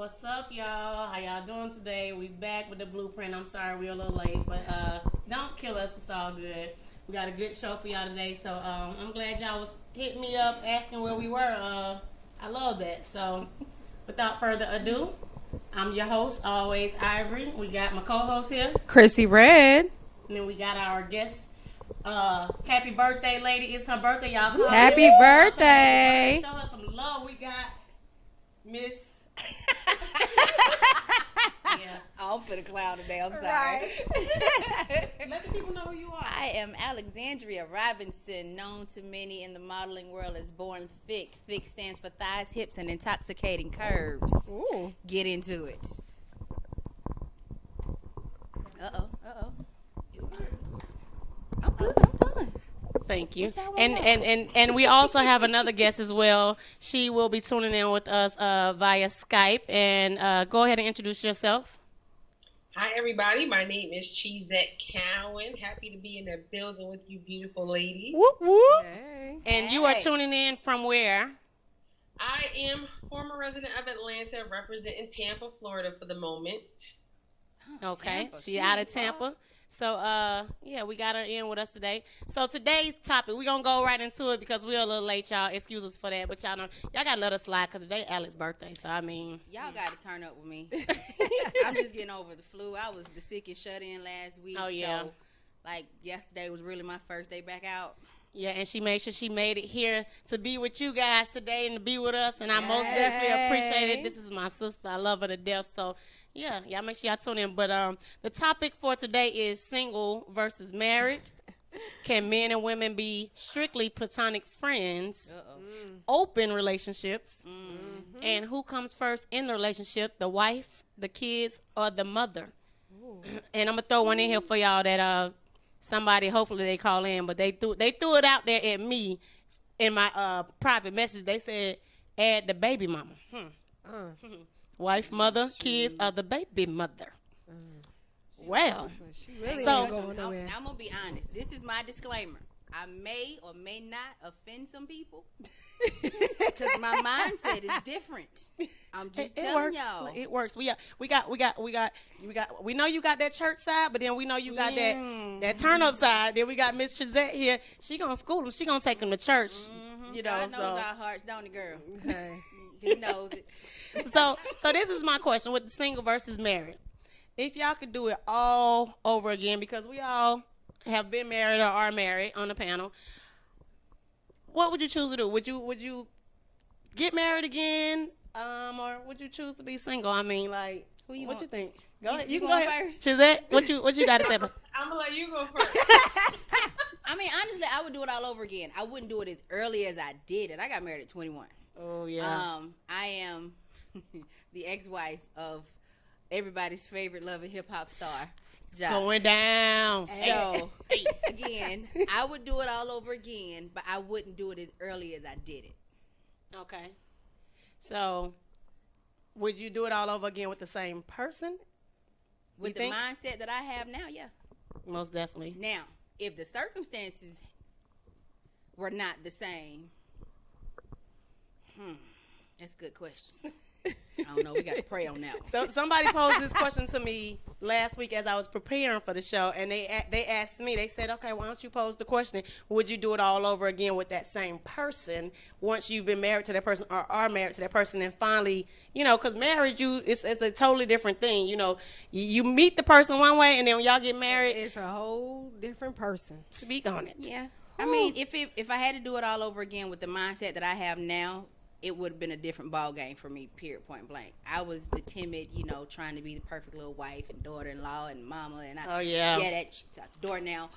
What's up, y'all? How y'all doing today? We back with the blueprint. I'm sorry we're a little late, but don't kill us. It's all good. We got a good show for y'all today, so I'm glad y'all was hitting me up asking where we were. I love that. So, without further ado, I'm your host, always Ivory. We got my co-host here, Chrissy Red. and then we got our guest. Happy birthday, lady! It's her birthday, y'all. Come Happy birthday! Show her some love. We got Miss. Yeah. I'm for the clown today. I'm sorry. Right. Let the people know who you are. I am Alexandria Robinson, known to many in the modeling world as Born Thik. Thik stands for thighs, hips, and intoxicating curves. Ooh. Get into it. I'm good. Thank you. And we also have another guest as well. She will be tuning in with us via Skype. And go ahead and introduce yourself. Hi, everybody. My name is Cheesette Cowan. Happy to be in the building with you beautiful ladies. Whoop, whoop. Hey. And you are tuning in from where? I am former resident of Atlanta, representing Tampa, Florida for the moment. Okay. Tampa. She out of Tampa. So, yeah, we got her in with us today. So today's topic, we're going to go right into it because we're a little late, y'all. Excuse us for that. But y'all know, y'all got to let us slide because today Alex's birthday. So, I mean. Y'all got to turn up with me. I'm just getting over the flu. I was the sickest shut in last week. Oh, yeah. So, like, yesterday was really my first day back out. Yeah, and she made sure she made it here to be with you guys today and to be with us. And I most definitely appreciate it. This is my sister. I love her to death. So, yeah, y'all make sure y'all tune in. But the topic for today is single versus married. Can men and women be strictly platonic friends, open relationships, and who comes first in the relationship, the wife, the kids, or the mother? And I'm going to throw one in here for y'all that somebody, hopefully they call in, but they threw it out there at me in my private message. They said, add the baby mama. Wife, mother, kids, or the baby mother. Well, She really So- ain't going Now, nowhere. I'm going to be honest. This is my disclaimer. I may or may not offend some people because my mindset is different. I'm just telling works. y'all. It works. We know you got that church side, but then we know you got that turn up side. Then we got Miss Cheesette here. She gonna school them. She gonna take them to church. You know, God knows our hearts, don't it, girl? Hey. He knows it. so this is my question with the single versus married. If y'all could do it all over again, because we all have been married or are married on the panel, what would you choose to do? Would you get married again, or would you choose to be single? I mean, like, Who you what want? you think? Go ahead. you can going go ahead. first? Cheesette, what you got to say about? I'm going to let you go first. I mean, honestly, I would do it all over again. I wouldn't do it as early as I did it. I got married at 21. Oh yeah. I am the ex-wife of everybody's favorite love and hip-hop star, Josh. Going down. So, again, I would do it all over again, but I wouldn't do it as early as I did it. Okay. So, would you do it all over again with the same person? With the think? mindset that I have now, yeah. Most definitely. Now, if the circumstances were not the same, that's a good question. I don't know. We got to pray on that one. So somebody posed this question to me last week as I was preparing for the show, and they asked me. They said, "Okay, why don't you pose the question? Would you do it all over again with that same person once you've been married to that person or are married to that person, and finally, you know, because marriage, it's a totally different thing. You know, you meet the person one way, and then when y'all get married, It's a whole different person. speak on it. Yeah. I mean, if I had to do it all over again with the mindset that I have now, it would have been a different ball game for me, period, point blank. I was the timid, you know, trying to be the perfect little wife and daughter-in-law and mama. And Oh, yeah. That's out the door now.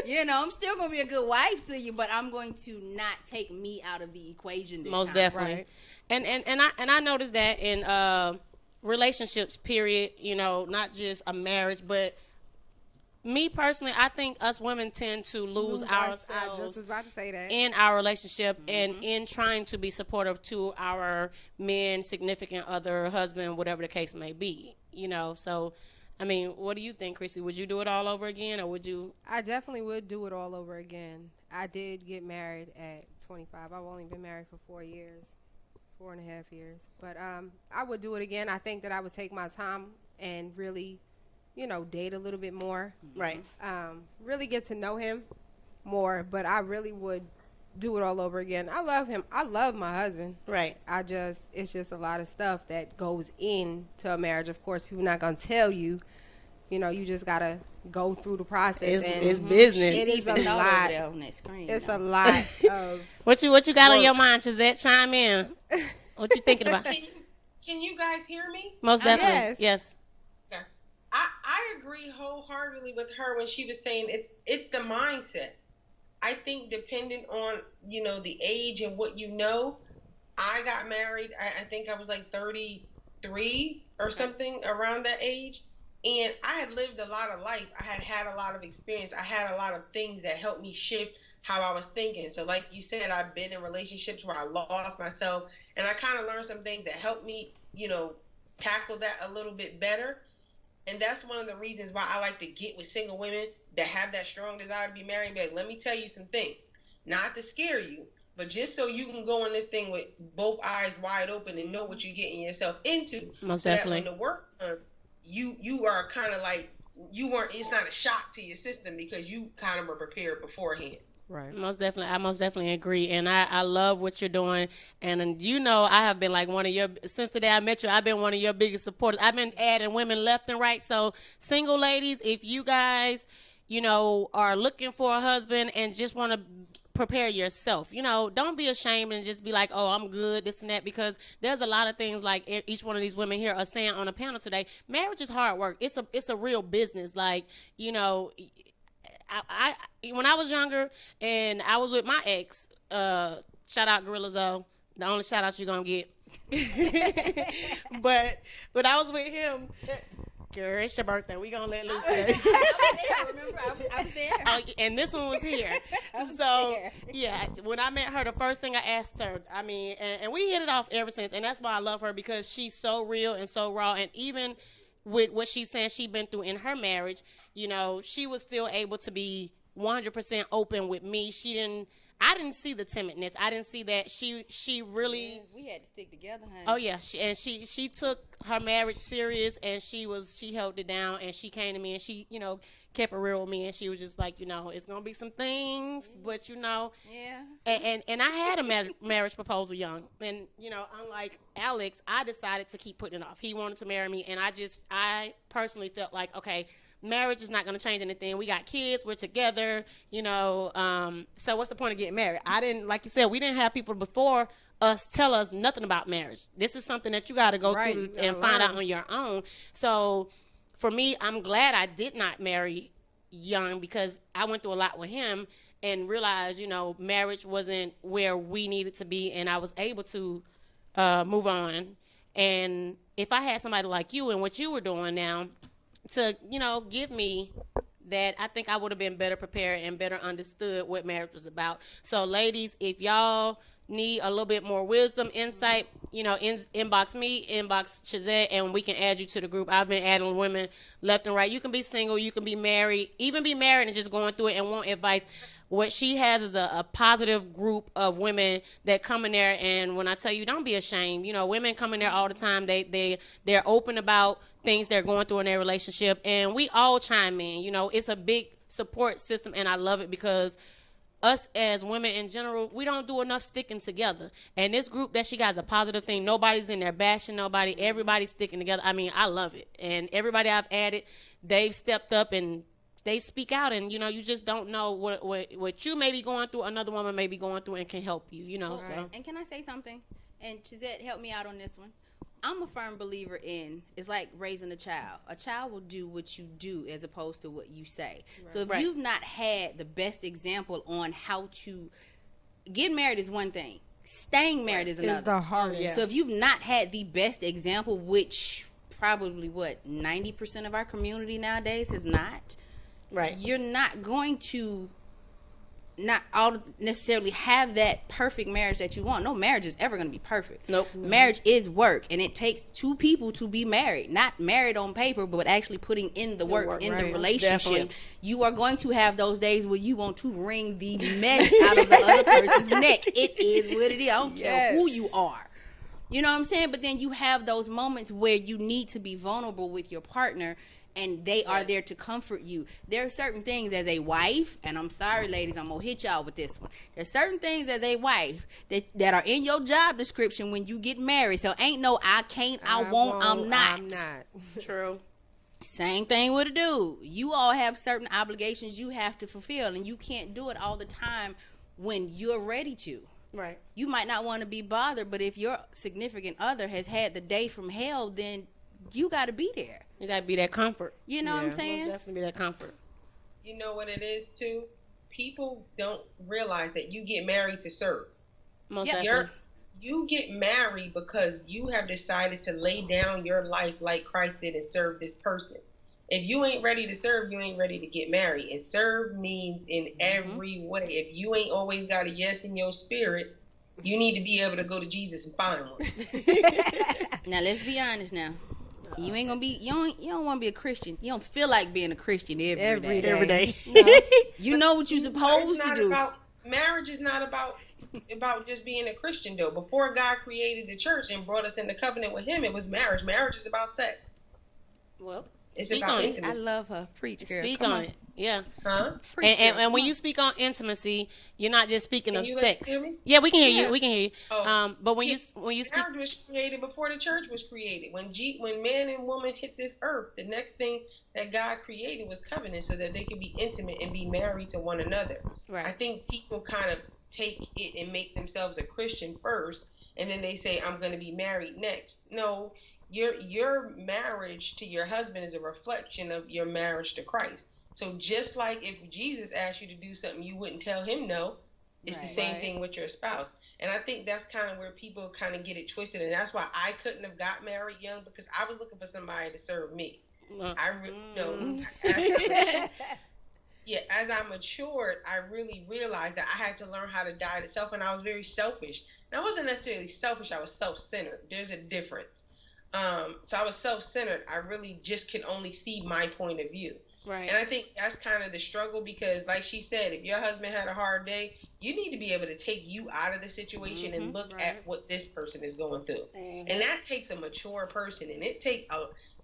You know, I'm still going to be a good wife to you, but I'm going to not take me out of the equation this Most time. definitely. Right. And I noticed that in relationships, period, you know, not just a marriage, but me personally, I think us women tend to lose I just ourselves was about to say that. in our relationship and in trying to be supportive to our men, significant other, husband, whatever the case may be, you know. So, I mean, what do you think, Chrissy? Would you do it all over again, or would you? I definitely would do it all over again. I did get married at 25. I've only been married for 4 years. 4.5 years. But I would do it again. I think that I would take my time and really, date a little bit more. Right. Really get to know him more. But I really would do it all over again. I love him. I love my husband. Right. It's just a lot of stuff that goes into a marriage. Of course, people not going to tell you. You just got to go through the process. It's business. It is a Even lot. there on that screen, It's though. a lot of. What you got on your mind, Cheesette? Chime in. What you thinking about? Can you guys hear me? Most definitely. Yes. Okay. I agree wholeheartedly with her when she was saying it's the mindset. I think depending on, the age and what I got married, I think I was like 33 or something around that age. And I had lived a lot of life. I had a lot of experience. I had a lot of things that helped me shift how I was thinking. So like you said, I've been in relationships where I lost myself. And I kind of learned some things that helped me, tackle that a little bit better. And that's one of the reasons why I like to get with single women that have that strong desire to be married. But let me tell you some things, not to scare you, but just so you can go in this thing with both eyes wide open and know what you're getting yourself into. Most so definitely. That when the work comes, you are kind of like, it's not a shock to your system because you kind of were prepared beforehand. Right. I most definitely agree. And I love what you're doing. And I have been like since the day I met you, I've been one of your biggest supporters. I've been adding women left and right. So single ladies, if you guys, are looking for a husband and just want to prepare yourself, don't be ashamed and just be like, oh, I'm good, this and that, because there's a lot of things like each one of these women here are saying on the panel today. Marriage is hard work. It's a real business. Like, I when I was younger and I was with my ex, shout out Gorilla Zoe, the only shout out you're gonna get. But when I was with him, girl, it's your birthday. We gonna let loose today. I was there. Oh, and this one was here. So yeah, when I met her, the first thing I asked her, and we hit it off ever since, and that's why I love her, because she's so real and so raw. And even with what she's saying she's been through in her marriage, she was still able to be 100% open with me. I didn't see the timidness. I didn't see that she really. Yeah, we had to stick together, honey. Oh yeah, she took her marriage serious, and she held it down, and she came to me and she kept it real with me, and she was just like, it's gonna be some things, but Yeah. And I had a marriage proposal young, and unlike Alex, I decided to keep putting it off. He wanted to marry me, and I personally felt like, okay, marriage is not going to change anything. We got kids. We're together, so what's the point of getting married? Like you said, we didn't have people before us tell us nothing about marriage. This is something that you got to go through and find out on your own. So for me, I'm glad I did not marry young, because I went through a lot with him and realized, marriage wasn't where we needed to be, and I was able to move on. And if I had somebody like you and what you were doing now to, give me that, I think I would have been better prepared and better understood what marriage was about. So ladies, if y'all need a little bit more wisdom, insight, inbox me, inbox Cheesette, and we can add you to the group. I've been adding women left and right. You can be single, you can be married, even be married and just going through it and want advice. What she has is a positive group of women that come in there, and when I tell you, don't be ashamed. Women come in there all the time. They're open about things they're going through in their relationship, and we all chime in. It's a big support system, and I love it, because us as women in general, we don't do enough sticking together. And this group that she got is a positive thing. Nobody's in there bashing nobody. Everybody's sticking together. I love it. And everybody I've added, they've stepped up and they speak out, and you just don't know what you may be going through, another woman may be going through, and can help you. Right. So. And can I say something? And Cheesette, help me out on this one. I'm a firm believer in, it's like raising a child. A child will do what you do as opposed to what you say. Right. So if you've not had the best example on how to get married is one thing. Staying married is another. It's the hardest. Yeah. So if you've not had the best example, which probably 90% of our community nowadays has not. Right. You're not going to not all necessarily have that perfect marriage that you want. No marriage is ever going to be perfect. Nope. Marriage is work, and it takes two people to be married. Not married on paper, but actually putting in the work in the relationship. Definitely. You are going to have those days where you want to wring the mess out of the other person's neck. It is what it is. I don't care who you are. You know what I'm saying? But then you have those moments where you need to be vulnerable with your partner, and they are there to comfort you. There are certain things as a wife, and I'm sorry, ladies, I'm going to hit y'all with this one. There's certain things as a wife that are in your job description when you get married. So ain't no I can't, I won't, I'm not. True. Same thing with a dude. You all have certain obligations you have to fulfill, and you can't do it all the time when you're ready to. Right. You might not want to be bothered, but if your significant other has had the day from hell, then you got to be there. You got to be that comfort. You know what I'm saying? Most definitely be that comfort. You know what it is, too? People don't realize that you get married to serve. Most definitely. You get married because you have decided to lay down your life like Christ did and serve this person. If you ain't ready to serve, you ain't ready to get married. And serve means in every way. If you ain't always got a yes in your spirit, you need to be able to go to Jesus and find one. Now let's be honest now. You ain't gonna be. You don't want to be a Christian. You don't feel like being a Christian every day. Every day. No. You know what you're supposed to do. Marriage is not about just being a Christian, though. Before God created the church and brought us into covenant with Him, it was marriage. Marriage is about sex. Well, It's speak about on it. intimacy. I love her. Preach, girl. Speak Come on it. Yeah. Huh? And when you speak on intimacy, you're not just speaking Can of you sex. hear me? Yeah, we can hear Yeah. you. We can hear you. Oh. But when you speak, Marriage was created before the church was created. When man and woman hit this earth, the next thing that God created was covenant, so that they could be intimate and be married to one another. right. I think people kind of take it and make themselves a Christian first, and then they say, I'm going to be married next. No, your marriage to your husband is a reflection of your marriage to Christ. So just like if Jesus asked you to do something you wouldn't tell him no, it's the same thing with your spouse. And I think that's kind of where people kind of get it twisted, and that's why I couldn't have got married young, because I was looking for somebody to serve me. I really know. Yeah, as I matured, I really realized that I had to learn how to die to self, and I was very selfish. And I wasn't necessarily selfish, I was self-centered. There's a difference. So I was self-centered. I really just could only see my point of view. Right. And I think that's kind of the struggle, because like she said, if your husband had a hard day, you need to be able to take you out of the situation and look at what this person is going through. And that takes a mature person, and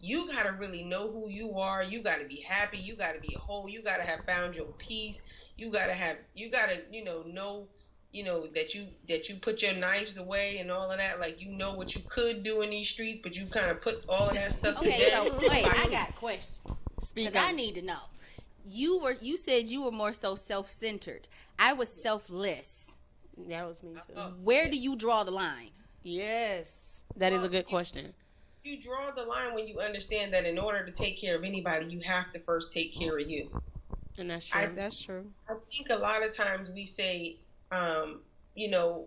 you got to really know who you are. You got to be happy. You got to be whole. You got to have found your peace. You got to know that you put your knives away and all of that. Like, you know what you could do in these streets, but you kind of put all of that stuff Okay, together. so wait, I got a question. Speak. I need to know. You said you were more so self-centered. I was selfless. That was me too. Where do you draw the line? Yes. That is a good question. You draw the line when you understand that in order to take care of anybody, you have to first take care of you. And that's true. That's true. I think a lot of times we say,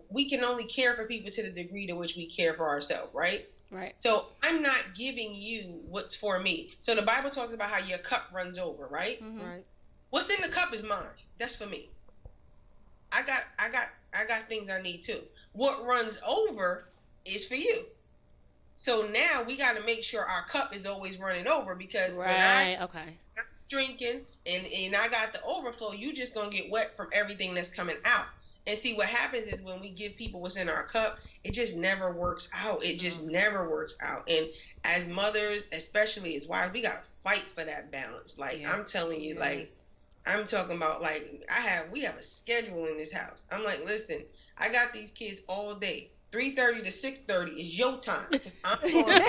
we can only care for people to the degree to which we care for ourselves, right? Right. So I'm not giving you what's for me. So the Bible talks about how your cup runs over, right? Mm-hmm. Right. What's in the cup is mine. That's for me. I got things I need too. What runs over is for you. So now we got to make sure our cup is always running over, because when I'm drinking and I got the overflow, you just gonna get wet from everything that's coming out. And see, what happens is when we give people what's in our cup, it just never works out. It just never works out. And as mothers, especially as wives, we gotta fight for that balance. Like, I'm telling you, like, I'm talking about, like, we have a schedule in this house. I'm like, listen, I got these kids all day. 3:30 to 6:30 is your time. 'Cause I'm going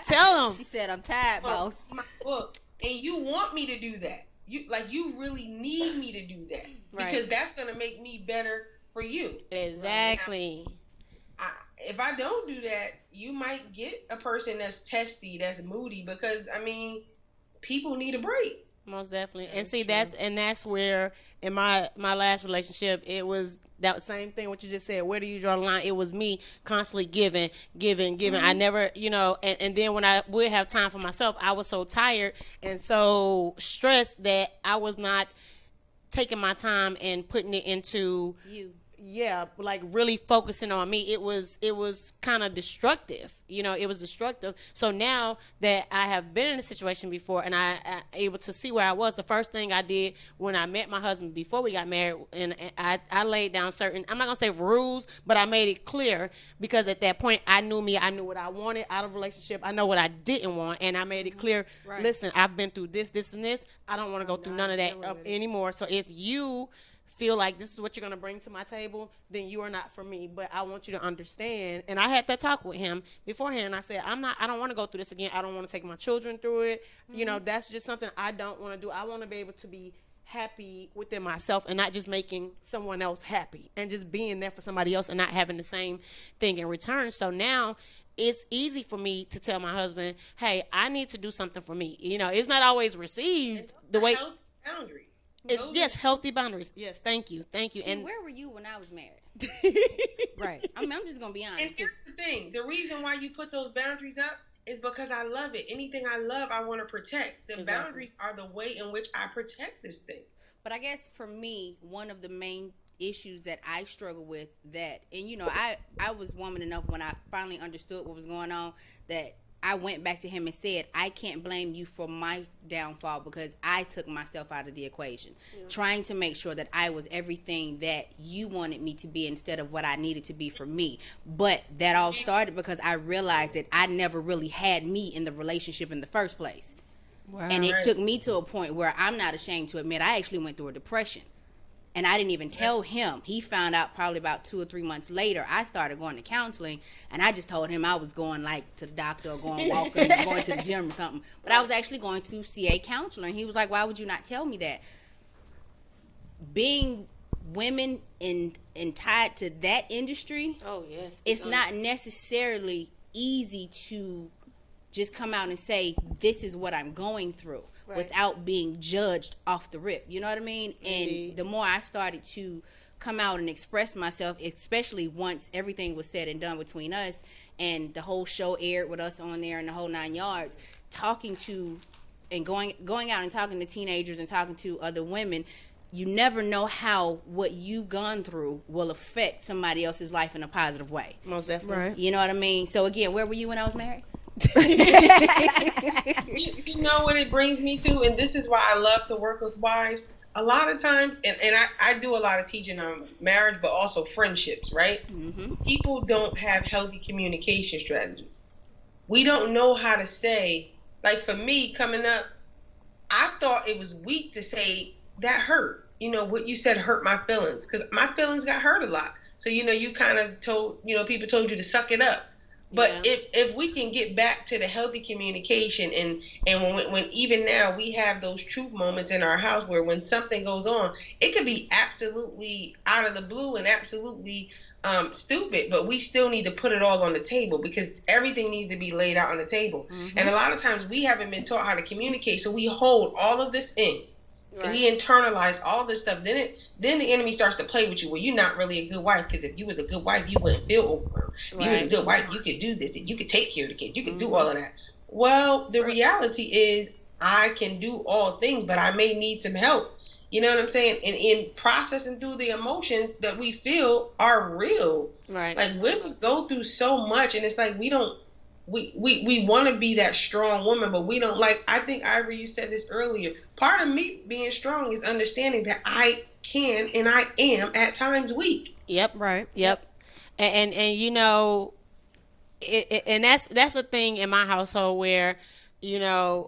Tell them. She said, I'm tired, boss. my book. And you want me to do that. You really need me to do that. Because that's going to make me better for you. Exactly. If I don't do that, you might get a person that's testy, that's moody, because, people need a break. Most definitely. And see, that's where in my last relationship, it was that same thing what you just said. Where do you draw the line? It was me constantly giving. I never, and then when I would have time for myself, I was so tired and so stressed that I was not taking my time and putting it into You. like really focusing on me, it was kind of destructive. It was destructive. So now that I have been in a situation before and I able to see where I was, the first thing I did when I met my husband before we got married, and I laid down certain, I'm not gonna say rules, but I made it clear, because at that point I knew me. I knew what I wanted out of a relationship. I know what I didn't want, and I made it clear. Right. Listen, I've been through this, and this. I don't want to go through none of that anymore. So if you feel like this is what you're going to bring to my table, then you are not for me. But I want you to understand. And I had that talk with him beforehand. I said, I don't want to go through this again. I don't want to take my children through it. That's just something I don't want to do. I want to be able to be happy within myself and not just making someone else happy and just being there for somebody else and not having the same thing in return. So now it's easy for me to tell my husband, hey, I need to do something for me. It's not always received the way. Boundaries. Yes, healthy boundaries. Yes, thank you. See, and where were you when I was married? Right. I'm just gonna be honest. And here's the thing: the reason why you put those boundaries up is because I love it. Anything I love, I want to protect. The boundaries are the way in which I protect this thing. But I guess for me, one of the main issues that I struggle with, that, and I was woman enough when I finally understood what was going on, that I went back to him and said, I can't blame you for my downfall because I took myself out of the equation, trying to make sure that I was everything that you wanted me to be instead of what I needed to be for me. But that all started because I realized that I never really had me in the relationship in the first place. Wow. And it took me to a point where I'm not ashamed to admit I actually went through a depression. And I didn't even tell him. He found out probably about 2 or 3 months later. I started going to counseling, and I just told him I was going to the doctor or going walking, or going to the gym or something. But I was actually going to see a counselor, and he was like, "Why would you not tell me that?" Being women and tied to that industry, it's not necessarily easy to just come out and say, "This is what I'm going through." Right. Without being judged off the rip. You know what I mean? And the more I started to come out and express myself, especially once everything was said and done between us and the whole show aired with us on there and the whole 9 yards, talking to and going out and talking to teenagers and talking to other women, you never know how what you've gone through will affect somebody else's life in a positive way. Most definitely. Right. You know what I mean? So again, where were you when I was married? You know what it brings me to, and this is why I love to work with wives. A lot of times, and I do a lot of teaching on marriage, but also friendships, right? Mm-hmm. People don't have healthy communication strategies. We don't know how to say, like for me coming up, I thought it was weak to say that hurt. What you said hurt my feelings, because my feelings got hurt a lot. So, you kind of told, people told you to suck it up. But if we can get back to the healthy communication and when even now we have those truth moments in our house where when something goes on, it could be absolutely out of the blue and absolutely stupid, but we still need to put it all on the table because everything needs to be laid out on the table. Mm-hmm. And a lot of times we haven't been taught how to communicate, so we hold all of this in. Right. And we internalize all this stuff. Then the enemy starts to play with you. Well, you're not really a good wife because if you was a good wife, you wouldn't feel overwhelmed. Right. You was a good wife, you could do this. You could take care of the kids. You could do all of that. Well, the reality is I can do all things, but I may need some help. You know what I'm saying? And in processing through the emotions that we feel are real. Right. Like women go through so much, and it's like we want to be that strong woman, but we don't. Like, I think, Ivory, you said this earlier. Part of me being strong is understanding that I can and I am at times weak. Yep. Right. Yep. And and that's a thing in my household where, I'm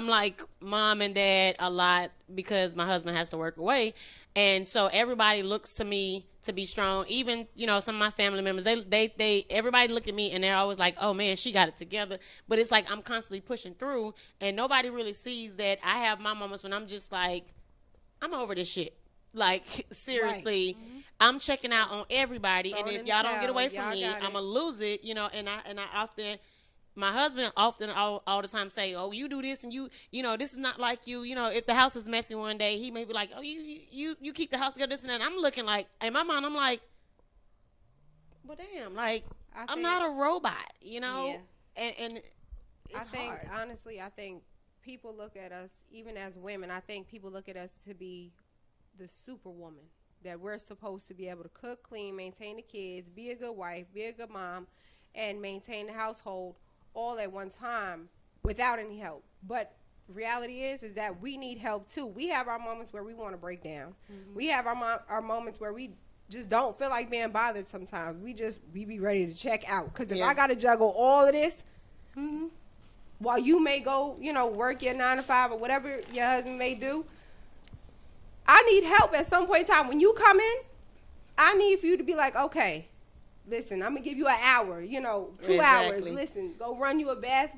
like mom and dad a lot because my husband has to work away. And so everybody looks to me to be strong. Even, some of my family members, they everybody look at me and they're always like, oh man, she got it together. But it's like I'm constantly pushing through and nobody really sees that I have my moments when I'm just like, I'm over this shit. Like, seriously, right. Mm-hmm. I'm checking out on everybody. And if y'all don't get away from me, I'm going to lose it, and I often... My husband often all the time say, oh, you do this and you this is not like you. If the house is messy one day, he may be like, oh, you keep the house together, this and that. And I'm looking like, in my mind, I'm like, well, damn, like, I'm not a robot, Yeah. And it's hard. Honestly, I think people look at us, even as women, I think people look at us to be the superwoman, that we're supposed to be able to cook, clean, maintain the kids, be a good wife, be a good mom, and maintain the household all at one time without any help. But reality is that we need help too. We have our moments where we want to break down. We have our moments where we just don't feel like being bothered sometimes. We be ready to check out. Because if I got to juggle all of this, while you may go, work your 9 to 5 or whatever your husband may do, I need help at some point in time. When you come in, I need for you to be like, okay, listen, I'm going to give you an hour, 2 hours. Listen, go run you a bath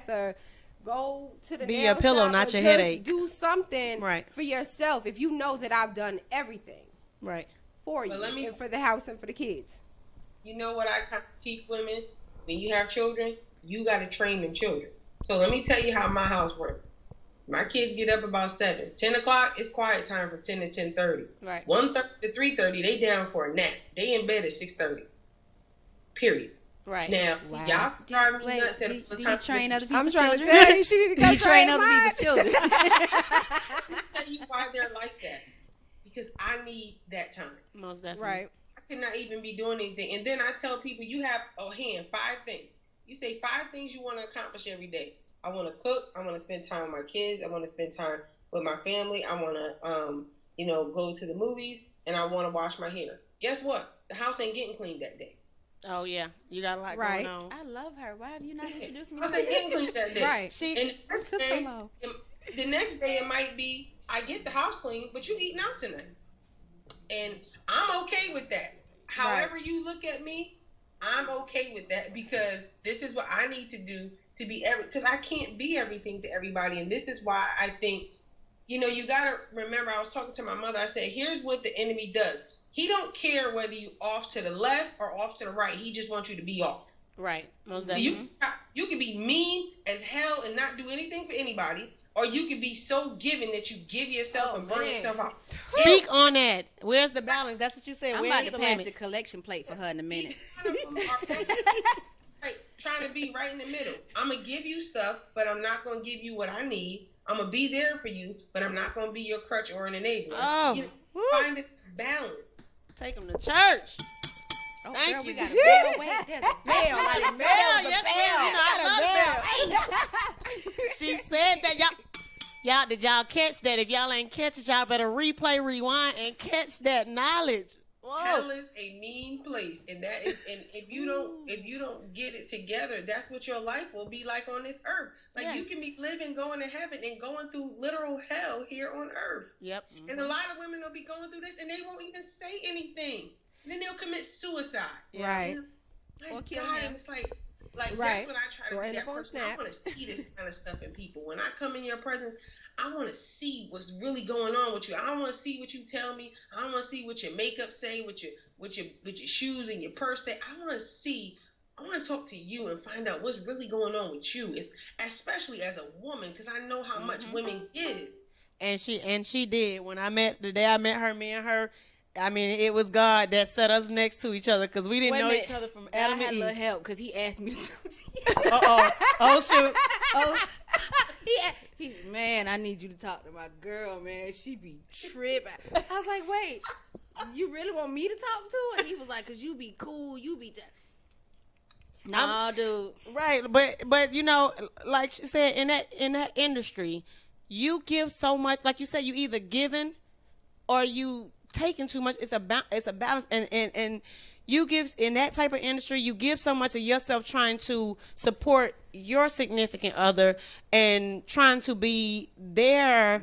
or go to the be nail your pillow, shop, not or your just headache. do something Right. for yourself if you know that I've done everything Right. for you and for the house and for the kids. You know what I kind of teach women? When you have children, you got to train them children. So let me tell you how my house works. My kids get up about 7. 10 o'clock is quiet time from 10 to 10:30. Right. 1:30 to 3:30, they down for a nap. They in bed at 6:30. Period. Right. Now, y'all drive me nuts at the Do time. you train other I'm people's trying children? to tell you, she need to Do come you train other mine. people's children? Let me tell you why they're like that. Because I need that time. Most definitely. Right. I could not even be doing anything. And then I tell people, you have 5 things. You say 5 things you want to accomplish every day. I want to cook. I want to spend time with my kids. I want to spend time with my family. I want to, go to the movies, and I want to wash my hair. Guess what? The house ain't getting cleaned that day. Oh yeah, you got a lot Right. going on. I love her. Why have you not introduced me The to house ain't getting cleaned that day. Right. And the next day it might be, I get the house clean, but you eating out tonight. And I'm okay with that. However you look at me, I'm okay with that because this is what I need to do to be because I can't be everything to everybody. And this is why I think, you got to remember, I was talking to my mother. I said, here's what the enemy does. He don't care whether you off to the left or off to the right. He just wants you to be off. Right. Most definitely. You can be mean as hell and not do anything for anybody, or you can be so giving that you give yourself and burn yourself out. Speak on that. Where's the balance? That's what you said. I'm Where's about the to pass limit? the collection plate for her in a minute. Trying to be right in the middle. I'm going to give you stuff, but I'm not going to give you what I need. I'm going to be there for you, but I'm not going to be your crutch or an enabler. Oh, Find a balance. Take them to church. Oh, Thank girl, you. we got a bell. Wait, there's a bell. I didn't know Bell, there was a yes, bell. ma'am. You know, I love the bell. She said that y'all did y'all catch that? If y'all ain't catch it, y'all better replay, rewind, and catch that knowledge. Whoa. Hell is a mean place, and if you don't get it together, that's what your life will be like on this earth. Like you can be living, going to heaven, and going through literal hell here on earth. Yep. And a lot of women will be going through this, and they won't even say anything. And then they'll commit suicide. Right. Or kill God, him. and it's like that's Right. what I try Or to end be up that on person. Snap. I want to see this kind of stuff in people. When I come in your presence, I want to see what's really going on with you. I don't want to see what you tell me. I don't want to see what your makeup say, what your shoes and your purse say. I want to talk to you and find out what's really going on with you, especially as a woman, because I know how much women get it. And she did. When the day I met her, me and her, I mean, it was God that set us next to each other because we didn't know each other from Adam I had and a little Eve. help because he asked me something. Oh shoot. Man, I need you to talk to my girl, man. She be tripping. I was like, wait, you really want me to talk to her? And he was like, because you be cool, you be... Nah, dude. Right, but like she said, in that industry, you give so much. Like you said, you either giving or you taking too much. It's a balance, and you give in that type of industry. You give so much of yourself trying to support your significant other and trying to be their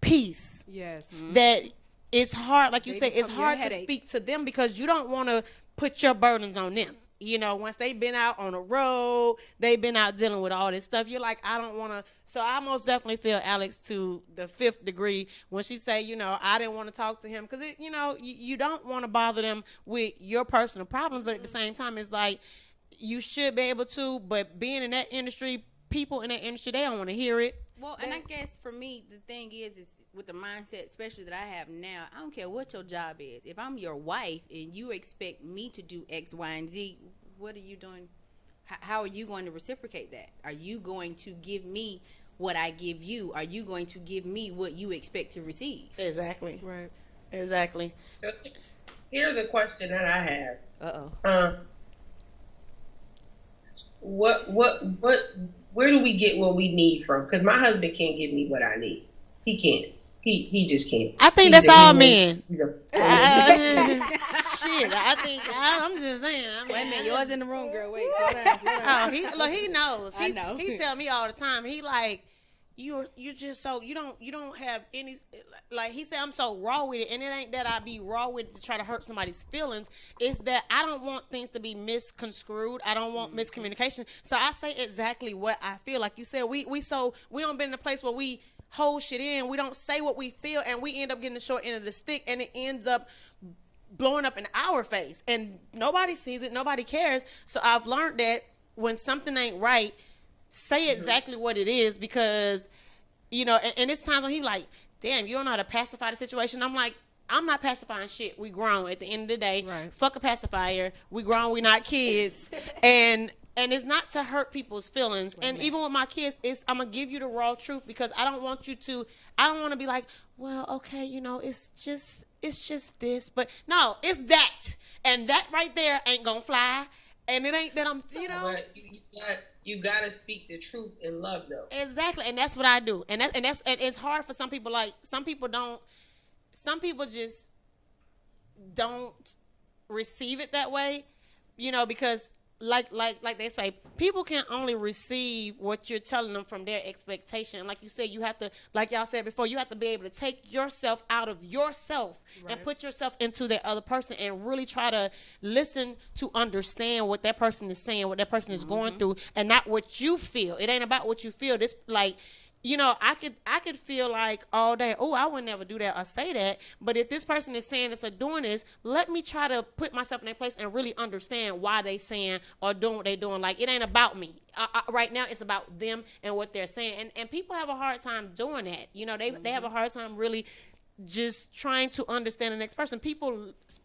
peace. Yes. That it's hard. Like you They say, it's become your hard to headache. speak to them because you don't want to put your burdens on them. Once they've been out on the road, they've been out dealing with all this stuff. You're like, I don't want to. So I most definitely feel Alex to the 5th degree when she say, I didn't want to talk to him because you don't want to bother them with your personal problems, but at the same time, it's like you should be able to. But being in that industry, people in that industry, they don't want to hear it. Well, and I guess for me, the thing is with the mindset, especially that I have now, I don't care what your job is. If I'm your wife and you expect me to do X, Y, and Z, what are you doing? How are you going to reciprocate that? Are you going to give me what I give you? Are you going to give me what you expect to receive? Exactly. Right. Exactly. So here's a question that I have. Uh-oh. Where do we get what we need from? Because my husband can't give me what I need. He can't. He just can't. I think He's that's all men. He's a Shit, I'm just saying. Wait a minute, yours in the room, girl. Wait, slow down. Oh, he knows. I know. He tell me all the time. He like, you just so you don't have any, like he said, I'm so raw with it, and it ain't that I be raw with it to try to hurt somebody's feelings. It's that I don't want things to be misconstrued. I don't want miscommunication. So I say exactly what I feel. Like you said, we don't been in a place where we hold shit in. We don't say what we feel, and we end up getting the short end of the stick, and it ends up blowing up in our face, and nobody sees it, nobody cares. So I've learned that when something ain't right, say exactly what it is, because and it's times when he like, damn, you don't know how to pacify the situation. I'm like, I'm not pacifying shit. We grown at the end of the day. Right. Fuck a pacifier. We grown. We not kids. and it's not to hurt people's feelings. Right, and even with my kids, I'm going to give you the raw truth, because I don't want to be like, well, okay, it's just this. But no, it's that. And that right there ain't going to fly. And it ain't that I'm, But you got to speak the truth in love, though. Exactly. And that's what I do. And it's hard for some people. Like, some people just don't receive it that way, because like they say, people can only receive what you're telling them from their expectation. Like you said, you have to, like y'all said before, you have to be able to take yourself out of yourself, right, and put yourself into that other person, and really try to listen to understand what that person is saying, what that person is going through, and not what you feel. It ain't about what you feel. This, like, I could feel like all day, oh, I would never do that or say that. But if this person is saying this or doing this, let me try to put myself in their place and really understand why they saying or doing what they doing. Like, it ain't about me. Right now, it's about them and what they're saying. And people have a hard time doing that. They have a hard time really just trying to understand the next person.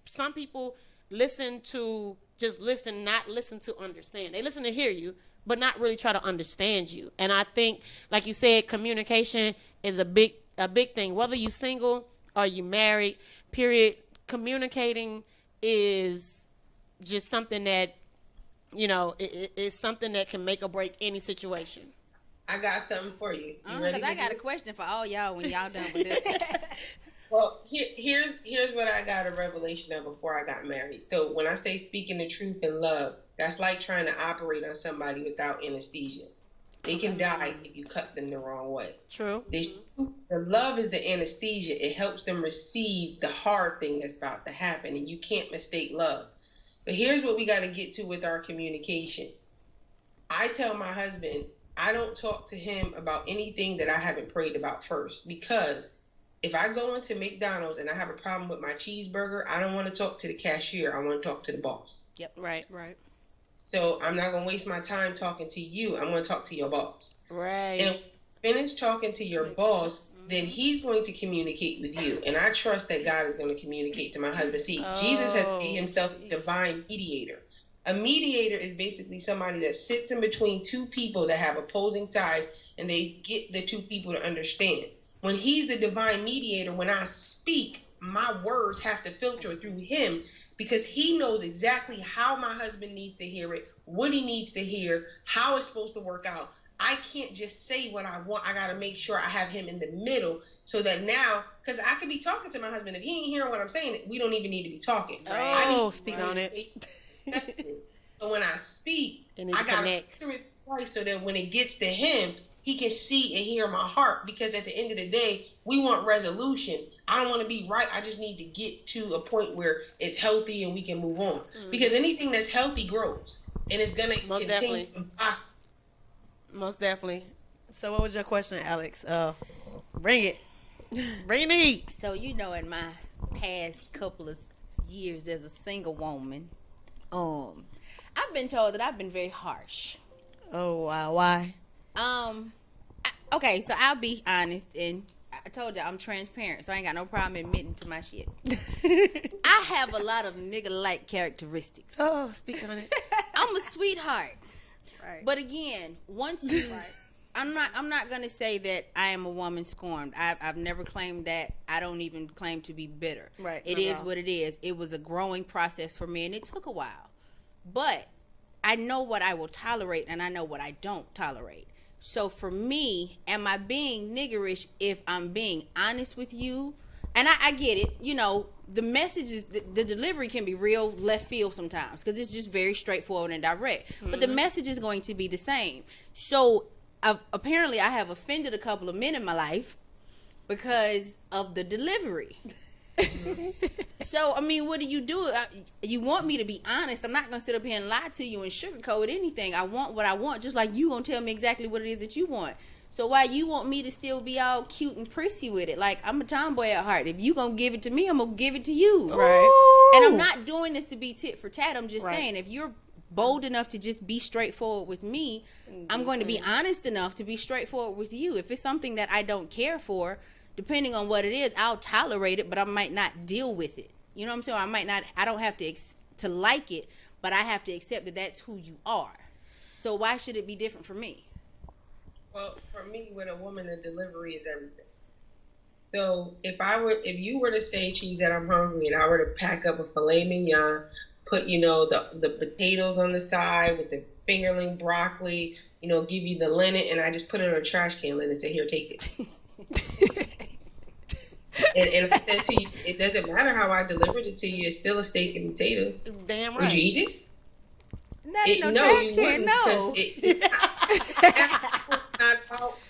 Some people listen to just listen, not listen to understand. They listen to hear you, but not really try to understand you. And I think, like you said, communication is a big thing. Whether you single or you married, period, communicating is just something that, it's something that can make or break any situation. I got something for you. Because I got a question for all y'all when y'all done with this. Well, here's what I got a revelation of before I got married. So when I say speaking the truth in love, that's like trying to operate on somebody without anesthesia. They can die if you cut them the wrong way. True. The love is the anesthesia. It helps them receive the hard thing that's about to happen, and you can't mistake love. But here's what we got to get to with our communication. I tell my husband, I don't talk to him about anything that I haven't prayed about first, because if I go into McDonald's and I have a problem with my cheeseburger, I don't want to talk to the cashier. I want to talk to the boss. Yep. Right. So I'm not going to waste my time talking to you. I'm going to talk to your boss. Right. And finish talking to your boss, then he's going to communicate with you. And I trust that God is going to communicate to my husband. See, Jesus has made himself a divine mediator. A mediator is basically somebody that sits in between two people that have opposing sides, and they get the two people to understand. When he's the divine mediator, when I speak, my words have to filter through him, because he knows exactly how my husband needs to hear it, what he needs to hear, how it's supposed to work out. I can't just say what I want. I got to make sure I have him in the middle, so that now, because I could be talking to my husband. If he ain't hearing what I'm saying, we don't even need to be talking. I need to speak on it. So when I speak, I got to filter it twice, so that when it gets to him, he can see and hear my heart. Because at the end of the day, we want resolution. I don't want to be right. I just need to get to a point where it's healthy and we can move on. Because anything that's healthy grows, and it's going to continue to prosper. Most definitely. So what was your question, Alex? Bring it. Bring the heat. So, in my past couple of years as a single woman, I've been told that I've been very harsh. Oh, wow. Why? Okay, so I'll be honest, and I told you I'm transparent, so I ain't got no problem admitting to my shit. I have a lot of nigga-like characteristics. Oh, speak on it. I'm a sweetheart. Right. But again, once you I'm not gonna say that I am a woman scorned. I've never claimed that. I don't even claim to be bitter. Right. It is what it is. It was a growing process for me, and it took a while. But I know what I will tolerate, and I know what I don't tolerate. So for me, am I being niggerish if I'm being honest with you? And I get it. You know, the messages, the delivery can be real left field sometimes because it's just very straightforward and direct. Mm-hmm. But the message is going to be the same. So apparently I have offended a couple of men in my life because of the delivery. So, I mean, what do? You want me to be honest. I'm not going to sit up here and lie to you and sugarcoat anything. I want what I want, just like you going to tell me exactly what it is that you want. So why you want me to still be all cute and prissy with it? Like, I'm a tomboy at heart. If you going to give it to me, I'm going to give it to you. Right. And I'm not doing this to be tit for tat. I'm just saying, if you're bold enough to just be straightforward with me, I'm going to be honest enough to be straightforward with you. If it's something that I don't care for, depending on what it is, I'll tolerate it, but I might not deal with it. You know what I'm saying? I don't have to like it, but I have to accept that that's who you are. So why should it be different for me? Well, for me, with a woman, the delivery is everything. So if you were to say, Cheesette, I'm hungry, and I were to pack up a filet mignon, put, the potatoes on the side with the fingerling broccoli, give you the linen, and I just put it in a trash can and say, here, take it. and I said to you, it doesn't matter how I delivered it to you, it's still a steak and potatoes. Damn right. Would you eat it? Not in no trash can, no.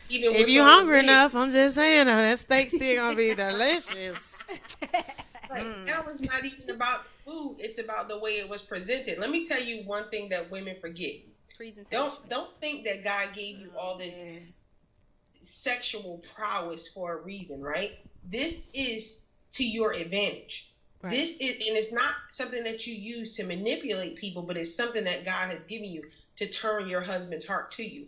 If you're hungry enough, I'm just saying, that steak still gonna be delicious. That was not even about food; it's about the way it was presented. Let me tell you one thing that women forget: don't think that God gave you all this sexual prowess for a reason, right? This is to your advantage. Right. This is, and it's not something that you use to manipulate people, but it's something that God has given you to turn your husband's heart to you.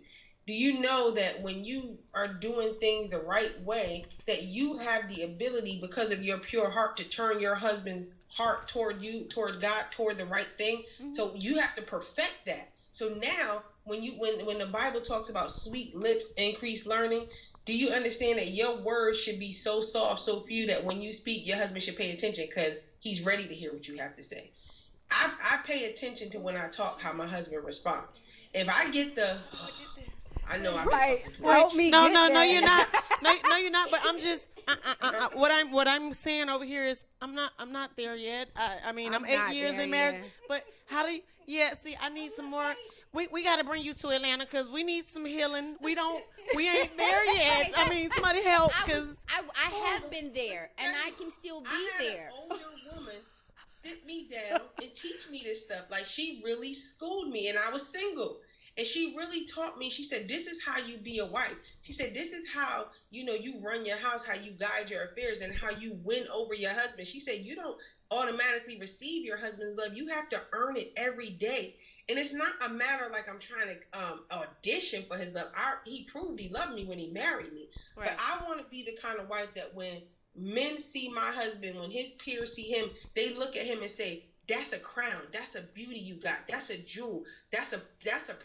Do you know that when you are doing things the right way, that you have the ability, because of your pure heart, to turn your husband's heart toward you, toward God, toward the right thing? Mm-hmm. So you have to perfect that. So now, when the Bible talks about sweet lips, increased learning, do you understand that your words should be so soft, so few, that when you speak, your husband should pay attention because he's ready to hear what you have to say? I pay attention to when I talk how my husband responds. If I get I know I'm right. Help me. No, you're not. No, you're not. But I'm just what I'm saying over here is I'm not there yet. I mean, I'm 8 years in marriage. Yet. But how do you? Yeah. See, I need some more. We got to bring you to Atlanta because we need some healing. We ain't there yet. I mean, somebody help, because I have been there and I can still be there. An older woman sit me down and teach me this stuff. Like, she really schooled me, and I was single. And she really taught me. She said, this is how you be a wife. She said, this is how, you run your house, how you guide your affairs, and how you win over your husband. She said, you don't automatically receive your husband's love. You have to earn it every day. And it's not a matter like I'm trying to audition for his love. He proved he loved me when he married me. Right. But I want to be the kind of wife that when men see my husband, when his peers see him, they look at him and say, that's a crown. That's a beauty you got. That's a jewel. That's a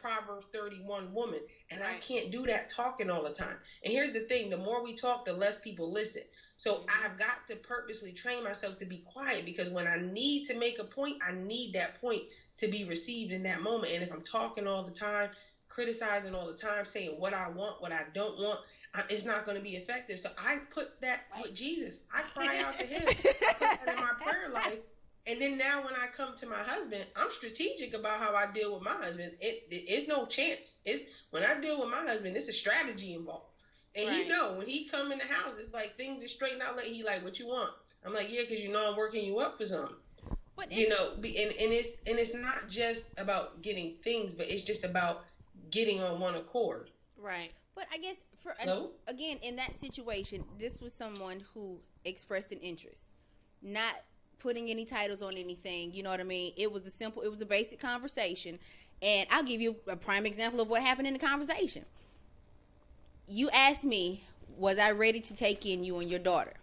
Proverbs 31 woman. And I can't do that talking all the time. And here's the thing. The more we talk, the less people listen. So I've got to purposely train myself to be quiet, because when I need to make a point, I need that point to be received in that moment. And if I'm talking all the time, criticizing all the time, saying what I want, what I don't want, it's not going to be effective. So I put that with Jesus. I cry out to him. I put that in my prayer life. And then now when I come to my husband, I'm strategic about how I deal with my husband. It's no chance. When I deal with my husband, it's a strategy involved. And when he come in the house, it's like things are straightened out. Like, he like, what you want? I'm like, yeah, because I'm working you up for something. And it's not just about getting things, but it's just about getting on one accord. Right. But I guess again, in that situation, this was someone who expressed an interest, not putting any titles on anything. You know what I mean? It was a basic conversation. And I'll give you a prime example of what happened in the conversation. You asked me, was I ready to take in you and your daughter?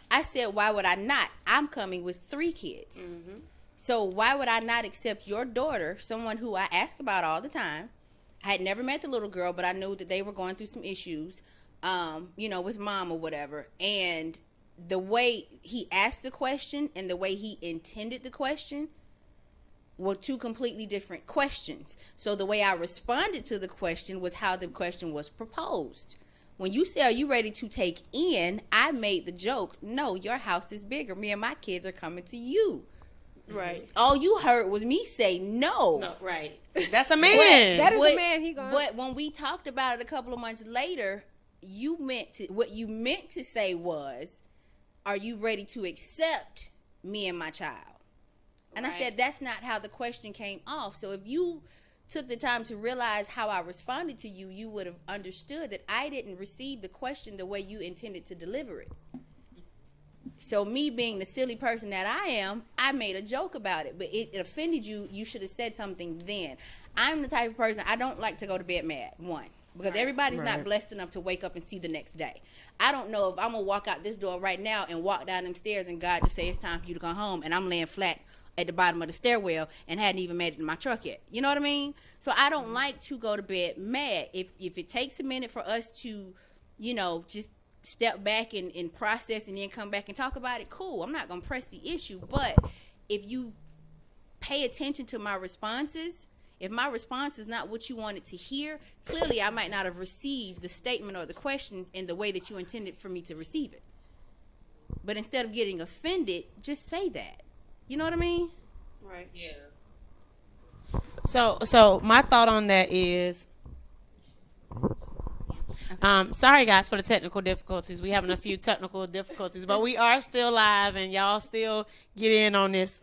I said, why would I not? I'm coming with 3 kids. Mm-hmm. So why would I not accept your daughter, someone who I ask about all the time, I had never met the little girl, but I knew that they were going through some issues, with mom or whatever. And the way he asked the question and the way he intended the question were two completely different questions. So the way I responded to the question was how the question was proposed. When you say, are you ready to take in? I made the joke, no, your house is bigger. Me and my kids are coming to you. Right. All you heard was me say no. No, right. That's a man. That is a man. He gone. But when we talked about it a couple of months later, what you meant to say was, are you ready to accept me and my child? And I said, that's not how the question came off. So if you took the time to realize how I responded to you, you would have understood that I didn't receive the question the way you intended to deliver it. So me being the silly person that I am, I made a joke about it, but it offended you. You should have said something then. I'm the type of person, I don't like to go to bed mad, one, because everybody's not blessed enough to wake up and see the next day. I don't know if I'm going to walk out this door right now and walk down them stairs and God just say it's time for you to come home, and I'm laying flat at the bottom of the stairwell and hadn't even made it in my truck yet. You know what I mean? So I don't like to go to bed mad. If it takes a minute for us to, just step back and process and then come back and talk about it, cool. I'm not going to press the issue. But if you pay attention to my responses, if my response is not what you wanted to hear, clearly I might not have received the statement or the question in the way that you intended for me to receive it. But instead of getting offended, just say that. You know what I mean? Right. Yeah. So my thought on that is, sorry guys for the technical difficulties. We having a few technical difficulties, but we are still live and y'all still get in on this.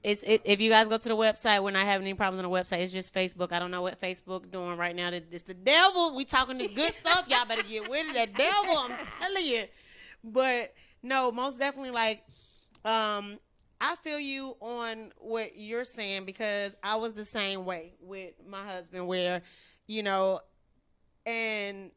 If you guys go to the website, we're not having any problems on the website. It's just Facebook. I don't know what Facebook doing right now. It's the devil. We talking this good stuff. Y'all better get with it. That devil, I'm telling you. But no, most definitely, I feel you on what you're saying, because I was the same way with my husband where, and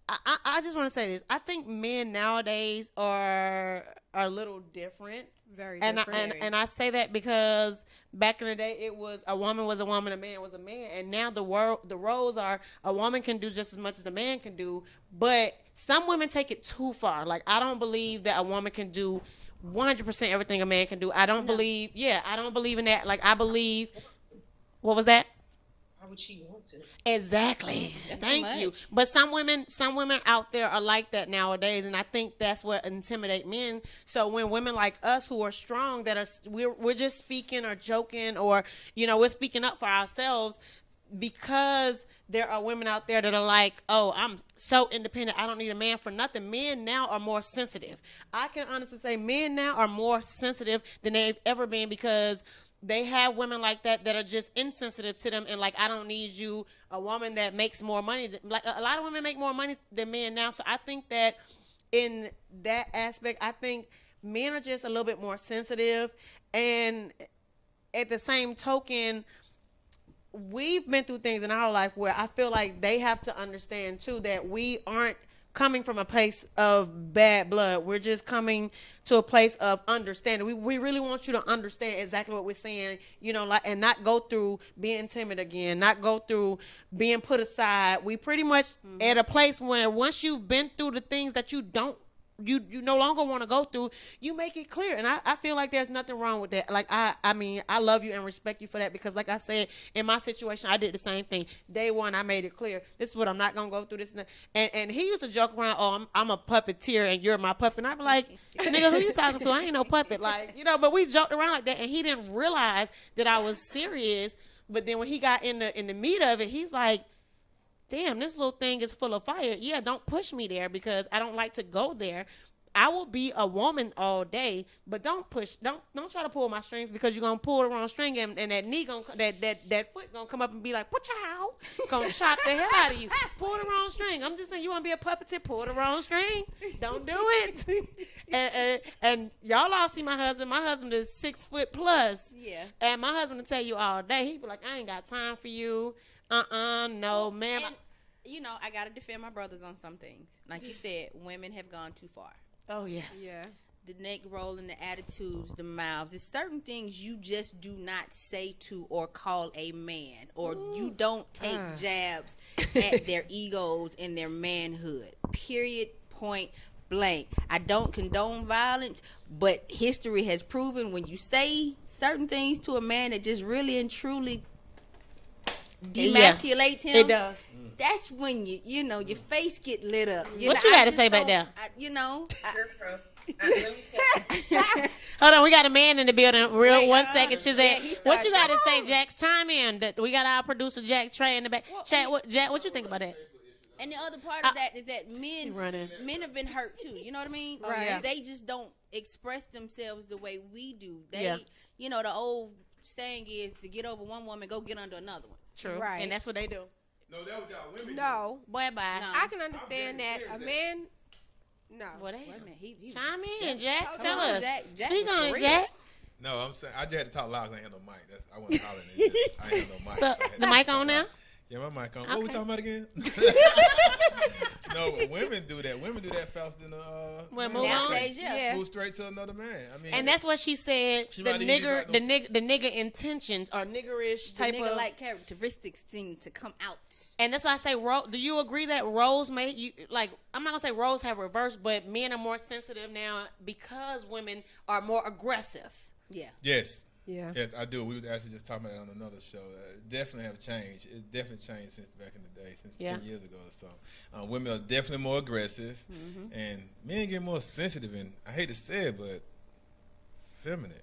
I just want to say this. I think men nowadays are a little different. Very different. And I say that because back in the day it was a woman was a woman, a man was a man, and now the roles are a woman can do just as much as a man can do, but some women take it too far. Like, I don't believe that a woman can do 100% everything a man can do. I don't believe in that. Like, I believe, what was that? Why would she want to? Exactly. Thank you. But some women out there are like that nowadays, and I think that's what intimidate men. So when women like us who are strong, that are we're just speaking or joking, or we're speaking up for ourselves, because there are women out there that are like, oh, I'm so independent, I don't need a man for nothing. Men now are more sensitive. I can honestly say men now are more sensitive than they've ever been, because they have women like that are just insensitive to them, and like, I don't need you, a woman that makes more money. Like, a lot of women make more money than men now. So I think that in that aspect, I think men are just a little bit more sensitive. And at the same token, we've been through things in our life where I feel like they have to understand too that we aren't coming from a place of bad blood. We're just coming to a place of understanding. We really want you to understand exactly what we're saying, and not go through being timid again, not go through being put aside. We pretty much at a place where once you've been through the things that you no longer want to go through, you make it clear. And I feel like there's nothing wrong with that. Like, I mean, I love you and respect you for that, because like I said, in my situation, I did the same thing. Day one, I made it clear, this is what I'm not going to go through, this and that. And he used to joke around, oh, I'm a puppeteer and you're my puppet. And I'd be like, nigga, who you talking to? I ain't no puppet. Like, but we joked around like that, and he didn't realize that I was serious. But then when he got in the meat of it, he's like, damn, this little thing is full of fire. Yeah, don't push me there, because I don't like to go there. I will be a woman all day, but don't try to pull my strings, because you're gonna pull the wrong string, and that knee that foot gonna come up and be like, what y'all? Gonna chop the hell out of you. Pull the wrong string. I'm just saying, you wanna be a puppeteer, pull the wrong string. Don't do it. and y'all all see my husband. My husband is 6 foot plus. Yeah. And my husband will tell you all day, he be like, I ain't got time for you. No, ma'am. And, I got to defend my brothers on some things. Like you said, women have gone too far. Oh, yes. Yeah. the neck rolling, the attitudes, the mouths. There's certain things you just do not say to or call a man, or you don't take jabs at their egos and their manhood. Period. Point blank. I don't condone violence, but history has proven when you say certain things to a man that just really and truly demasculates him. It does. That's when you know your face get lit up. What you got to say back there? Let me tell you. Hold on, we got a man in the building. Wait, 1 second, Cheesette. he What you got to started- say, Jack? Chime in. We got our producer Jack Trey in the back. Jack, what you think about that? And the other part of that is that men have been hurt too. You know what I mean? Right. They just don't express themselves the way we do. You know, the old saying is to get over one woman, go get under another one. True. Right. And that's what they do. No, that was y'all women. No, Boy, bye. No. I can understand that a man. No. Boy, Wait a minute. He chime in, Jack. Come Tell on, us. Jack Speak was on for it, real. Jack. No, I'm saying I just had to talk loud. 'Cause I ain't had no mic. I wasn't hollering at you. I ain't had no mic. So, I had the to mic talk on now? loud. Yeah, my mic on. What we Okay. talking about again? No, but women do that. Women do that faster than Well, men. move on. Nowadays, yeah. Move straight to another man. I mean, And that's what she said. She The might even nigger, be the nigger intentions are niggerish The type of. nigga-like characteristics seem to come out. And that's why I say, do you agree that roles make you like? I'm not gonna say roles have reversed, but men are more sensitive now because women are more aggressive. Yeah. yes. Yeah. Yes, I do. We was actually just talking about it on another show. Definitely have changed. It definitely changed since back in the day, since 10 years ago or so. Women are definitely more aggressive, and men get more sensitive, and I hate to say it, but feminine.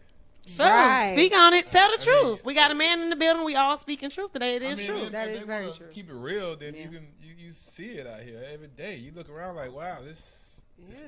Boom. Right. Speak on it. Tell the I mean- truth. We got a man in the building. We all speaking truth today. It I is mean, true. if That they is very wanna true. Keep it real, then Yeah. you see it out here every day. You look around like, wow,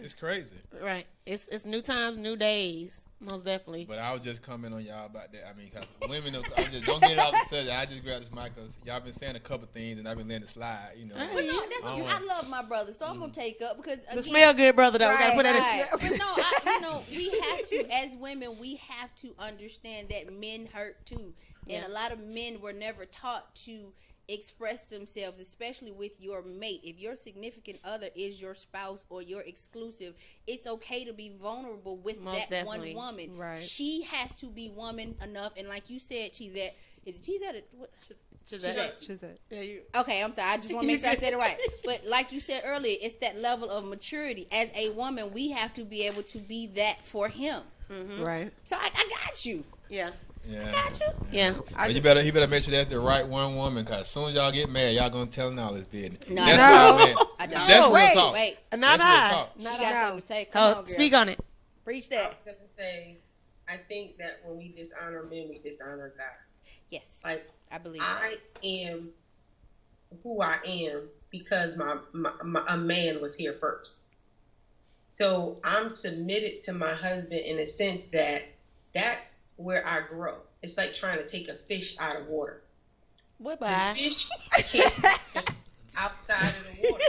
it's crazy. Right. It's new times, new days. Most definitely. But I was just commenting on y'all about that. I mean, because women, I just don't get it off the subject. I just grabbed this mic because y'all been saying a couple things and I've been letting it slide, you know. Hey. But no, that's I don't I love my brother, so I'm gonna take up because again, The smell good, brother. Though we gotta put right. that. But no, we have to, as women, we have to understand that men hurt too, and Yeah. a lot of men were never taught to express themselves, especially with your mate. If your significant other is your spouse or your exclusive, it's okay to be vulnerable with Most that definitely. one woman. Right. She has to be woman enough, and like you said, Cheesette, is it Cheesette? What? Cheesette. Cheesette. Yeah, you. Okay, I'm sorry. I just want to make sure I said it right. But like you said earlier, it's that level of maturity. As a woman, we have to be able to be that for him. Right. So I got you. Yeah. Yeah. Got you. Yeah. But he better make sure that's the right one woman, because as soon as y'all get mad, y'all gonna tell him all this business. No, That's no. what I meant. I don't. That's real Wait, talk. Wait. Not That's I. real talk. She Not got I. something to say. Come on, girl. Speak on it. Preach I that. was gonna say, I think that when we dishonor men, we dishonor God. Yes, Like, I believe I am who I am because a man was here first. So I'm submitted to my husband in a sense that that's where I grow. It's like trying to take a fish out of water. Boy, The bye. fish can't outside of the water.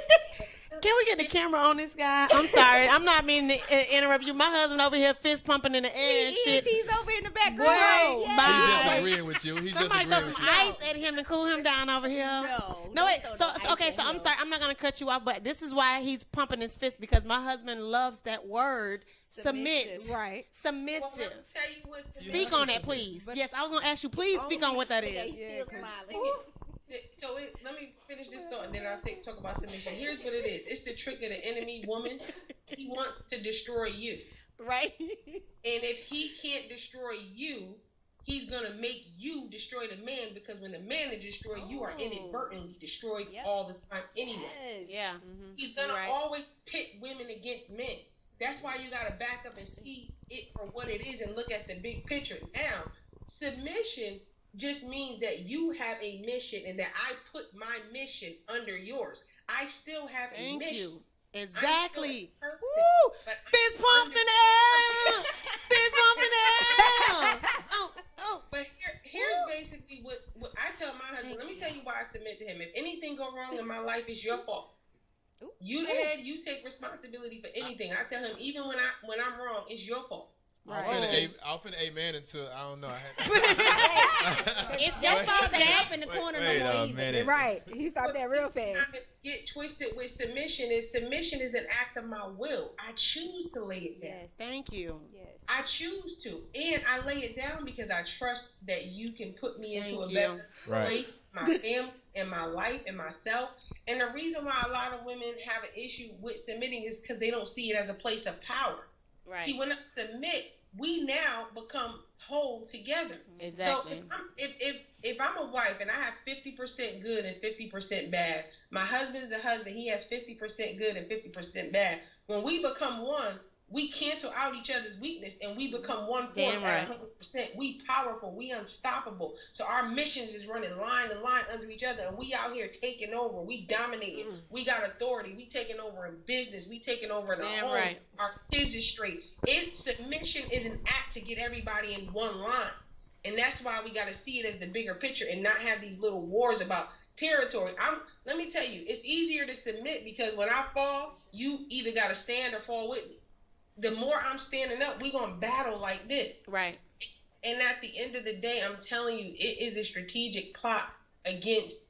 Can we get the camera on this guy? I'm sorry. I'm not meaning to interrupt you. My husband over here fist pumping in the air and shit. He's over in the background. Whoa, Yes. bye. He's just agreeing with you. He's Somebody just throw agreeing some with you. ice at him and cool him down over here. No, wait. don't So throw no okay. ice So at I'm him. sorry. I'm not gonna cut you off, but this is why he's pumping his fist, because my husband loves that word. Submit. Submissive. Right. Well, let me Submissive. tell you what's the Speak on that, please. Yes, I was gonna ask you. Please speak on what that Yeah, is. he's still Yeah, 'cause- smiling. So let me finish this thought, and then I'll talk about submission. Here's what it is. It's the trick of the enemy, woman. He wants to destroy you. Right. And if he can't destroy you, he's going to make you destroy the man, because when the man is destroyed, you are inadvertently destroyed Yep. all the time anyway. Yes. Yeah. He's going to Right. always pit women against men. That's why you got to back up and see it for what it is and look at the big picture. Now, submission just means that you have a mission and that I put my mission under yours. I still have a Thank mission. you. Exactly. I'm still a person, Woo! but Fist I'm pumps in the air. Fist pumps in the air. Oh. But here's basically what I tell my husband. Let me tell you why I submit to him. If anything go wrong in my life, it's your fault. You the head. You take responsibility for anything. I tell him, even when I'm wrong, it's your fault. I'm finna amen until I don't know. It's your fault they up in the corner no more either. Right. He stopped that real fast. Get twisted with submission is an act of my will. I choose to lay it down. Yes, thank you. Yes. I choose to, and I lay it down because I trust that you can put me into a better place, my family and my life and myself. And the reason why a lot of women have an issue with submitting is because they don't see it as a place of power. Right. See, when I submit, we now become whole together. Exactly. So if I'm a wife and I have 50% good and 50% bad, my husband's a husband, he has 50% good and 50% bad. When we become one, we cancel out each other's weakness and we become one force at 100%. We powerful, we unstoppable. So our missions is running line to line under each other, and we out here taking over. We dominating. We got authority. We taking over in business. We taking over in the home. Right. Our kids is straight. Submission is an act to get everybody in one line. And that's why we got to see it as the bigger picture and not have these little wars about territory. Let me tell you, it's easier to submit because when I fall, you either got to stand or fall with me. The more I'm standing up, we're going to battle like this. Right. And at the end of the day, I'm telling you, it is a strategic plot against,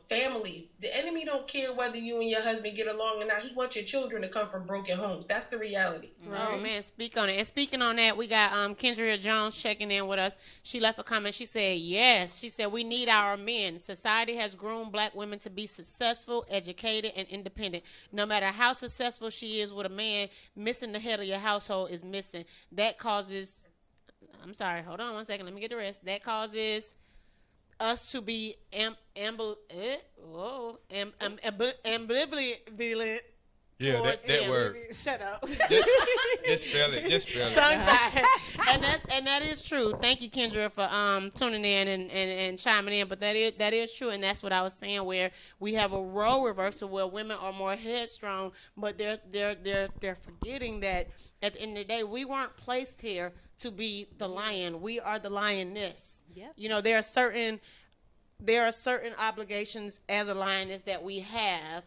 families. The enemy don't care whether you and your husband get along or not. He wants your children to come from broken homes. That's the reality. Right. Oh, man, speak on it. And speaking on that, we got Kendria Jones checking in with us. She left a comment. She said, yes. She said, we need our men. Society has groomed black women to be successful, educated, and independent. No matter how successful she is with a man, missing the head of your household is missing. That causes, I'm sorry, hold on one second. Let me get the rest. That causes us to be ambivalent. Yeah, that word. Shut up. Just spell it. And that is true. Thank you, Kendra, for tuning in and chiming in. But that is true, and that's what I was saying. Where we have a role reversal where women are more headstrong, but they're forgetting that at the end of the day, we weren't placed here to be the lion. We are the lioness. Yep. There are certain obligations as a lioness that we have,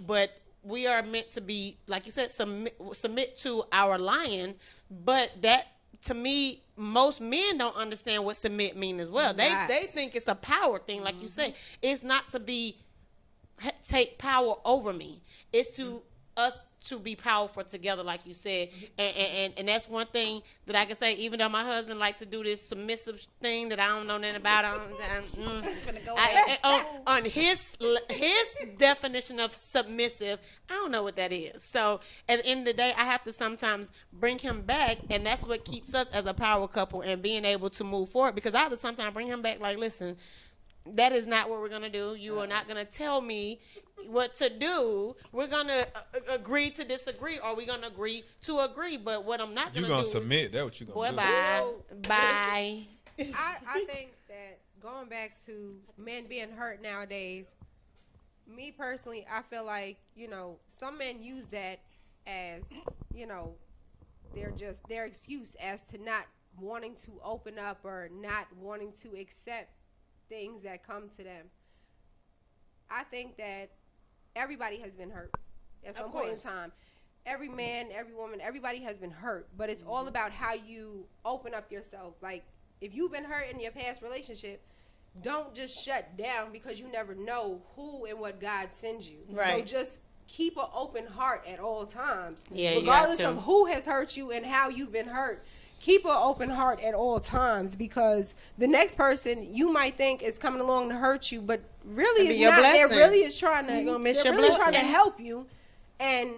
but we are meant to be, like you said, submit to our lion. But that, to me, most men don't understand what submit mean as well. They think it's a power thing, like you say. It's not to take power over me. It's to us to be powerful together, like you said. And that's one thing that I can say, even though my husband likes to do this submissive thing that I don't know nothing about, on his definition of submissive, I don't know what that is. So at the end of the day, I have to sometimes bring him back, and that's what keeps us as a power couple and being able to move forward, because I have to sometimes bring him back like, listen, that is not what we're going to do. You are not going to tell me what to do. We're going to agree to disagree, or we're going to agree to agree. But what I'm not going to do... You're going to submit. That's what you're going to do. Bye. I think that going back to men being hurt nowadays, me personally, I feel like, some men use that as, their excuse as to not wanting to open up or not wanting to accept things that come to them. I think that everybody has been hurt at some point in time. Every man, every woman, everybody has been hurt, but it's all about how you open up yourself. Like, if you've been hurt in your past relationship, don't just shut down, because you never know who and what God sends you. Right. So just keep an open heart at all times. Yeah, regardless of who has hurt you and how you've been hurt. Keep an open heart at all times, because the next person you might think is coming along to hurt you, but really it's not. It really is trying to help you and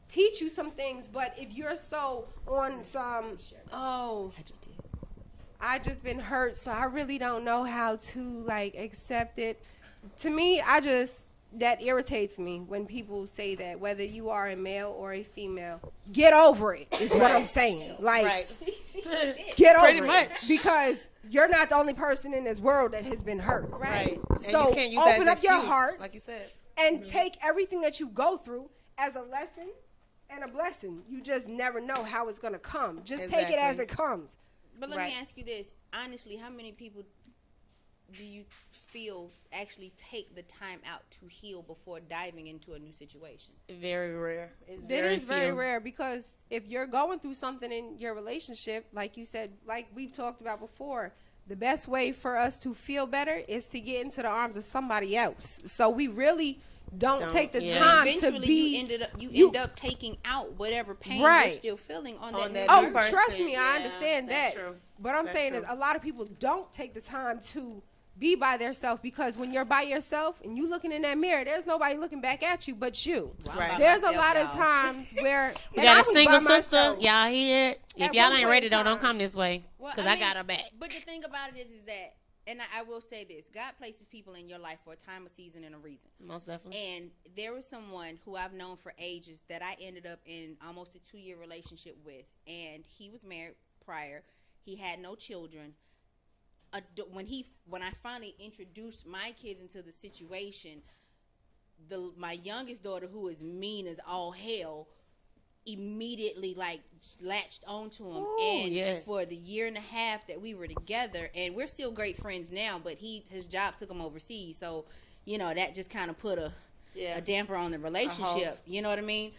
teach you some things. But if you're so on some, I just been hurt, so I really don't know how to accept it. To me, that irritates me when people say that, whether you are a male or a female. Get over it is what I'm saying. Get over it. Because you're not the only person in this world that has been hurt. Right. So you can't use open that up your heart, like you said, and take everything that you go through as a lesson and a blessing. You just never know how it's going to come. Just take it as it comes. But let me ask you this. Honestly, how many people do you feel actually take the time out to heal before diving into a new situation? Very rare. It's very rare, because if you're going through something in your relationship, like you said, like we've talked about before, the best way for us to feel better is to get into the arms of somebody else. So we really don't take the time to be. You end up taking out whatever pain you're still feeling on that. Oh, trust me, I understand that. True. But I'm saying is a lot of people don't take the time to be by themselves, because when you're by yourself and you looking in that mirror, there's nobody looking back at you but you. Right. There's a lot of times where we got a single sister. Y'all hear it? If y'all ain't ready, don't come this way, because I got her back. But the thing about it is that, and I will say this: God places people in your life for a time, a season, and a reason. Most definitely. And there was someone who I've known for ages that I ended up in almost a 2-year relationship with, and he was married prior. He had no children. When I finally introduced my kids into the situation, my youngest daughter, who is mean as all hell, immediately latched onto him. Ooh, for the year and a half that we were together, and we're still great friends now, but his job took him overseas, so that just kind of put a damper on the relationship. You know what I mean?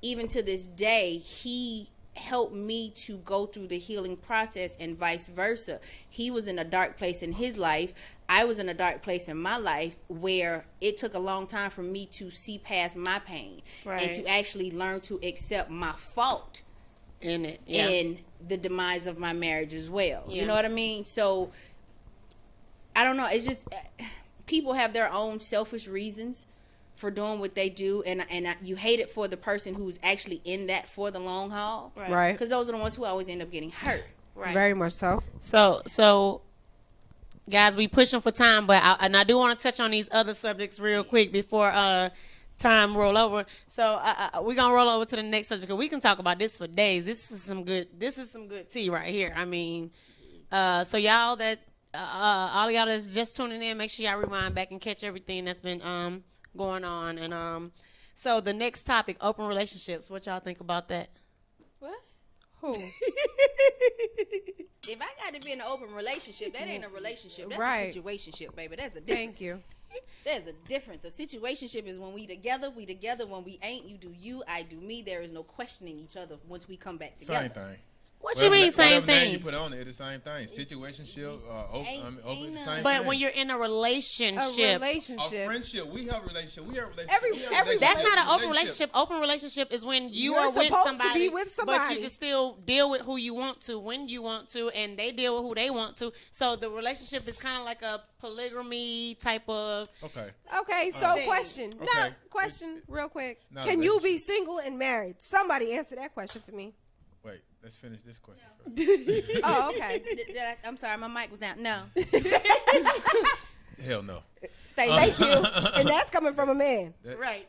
Even to this day, he helped me to go through the healing process, and vice versa. He was in a dark place in his life. I was in a dark place in my life, where it took a long time for me to see past my pain and to actually learn to accept my fault in it, in the demise of my marriage as well. You know what I mean? So I don't know. It's just people have their own selfish reasons for doing what they do, and you hate it for the person who's actually in that for the long haul, right? Because those are the ones who always end up getting hurt. Right. Very much so. So guys, we pushing for time, but I do want to touch on these other subjects real quick before time roll over. So we're gonna roll over to the next subject, because we can talk about this for days. This is some good tea right here. I mean, so y'all that all y'all that's just tuning in, make sure y'all rewind back and catch everything that's been going on. And so the next topic, open relationships. What y'all think about that? What? Who? If I got to be in an open relationship, that ain't a relationship. That's right. a situationship, baby. That's a difference. Thank you. There's a difference. A situationship is when we together. When we ain't, you do you, I do me. There is no questioning each other once we come back together. Same thing. What you mean same whatever name thing? you put on it, it's the same thing. Situationship, open, the same But thing. when you're in a relationship, A friendship, we have a relationship. that's not an open relationship. Open relationship is when you're are with somebody, to be with somebody, but you can still deal with who you want to when you want to, and they deal with who they want to. So the relationship is kind of like a polygamy type of. Okay. So question. Okay. No, question real quick. Can you be single and married? Somebody answer that question for me. Wait, let's finish this question first. Oh, okay. I'm sorry, my mic was down. No. Hell no. Thank you. And that's coming from a man. Right.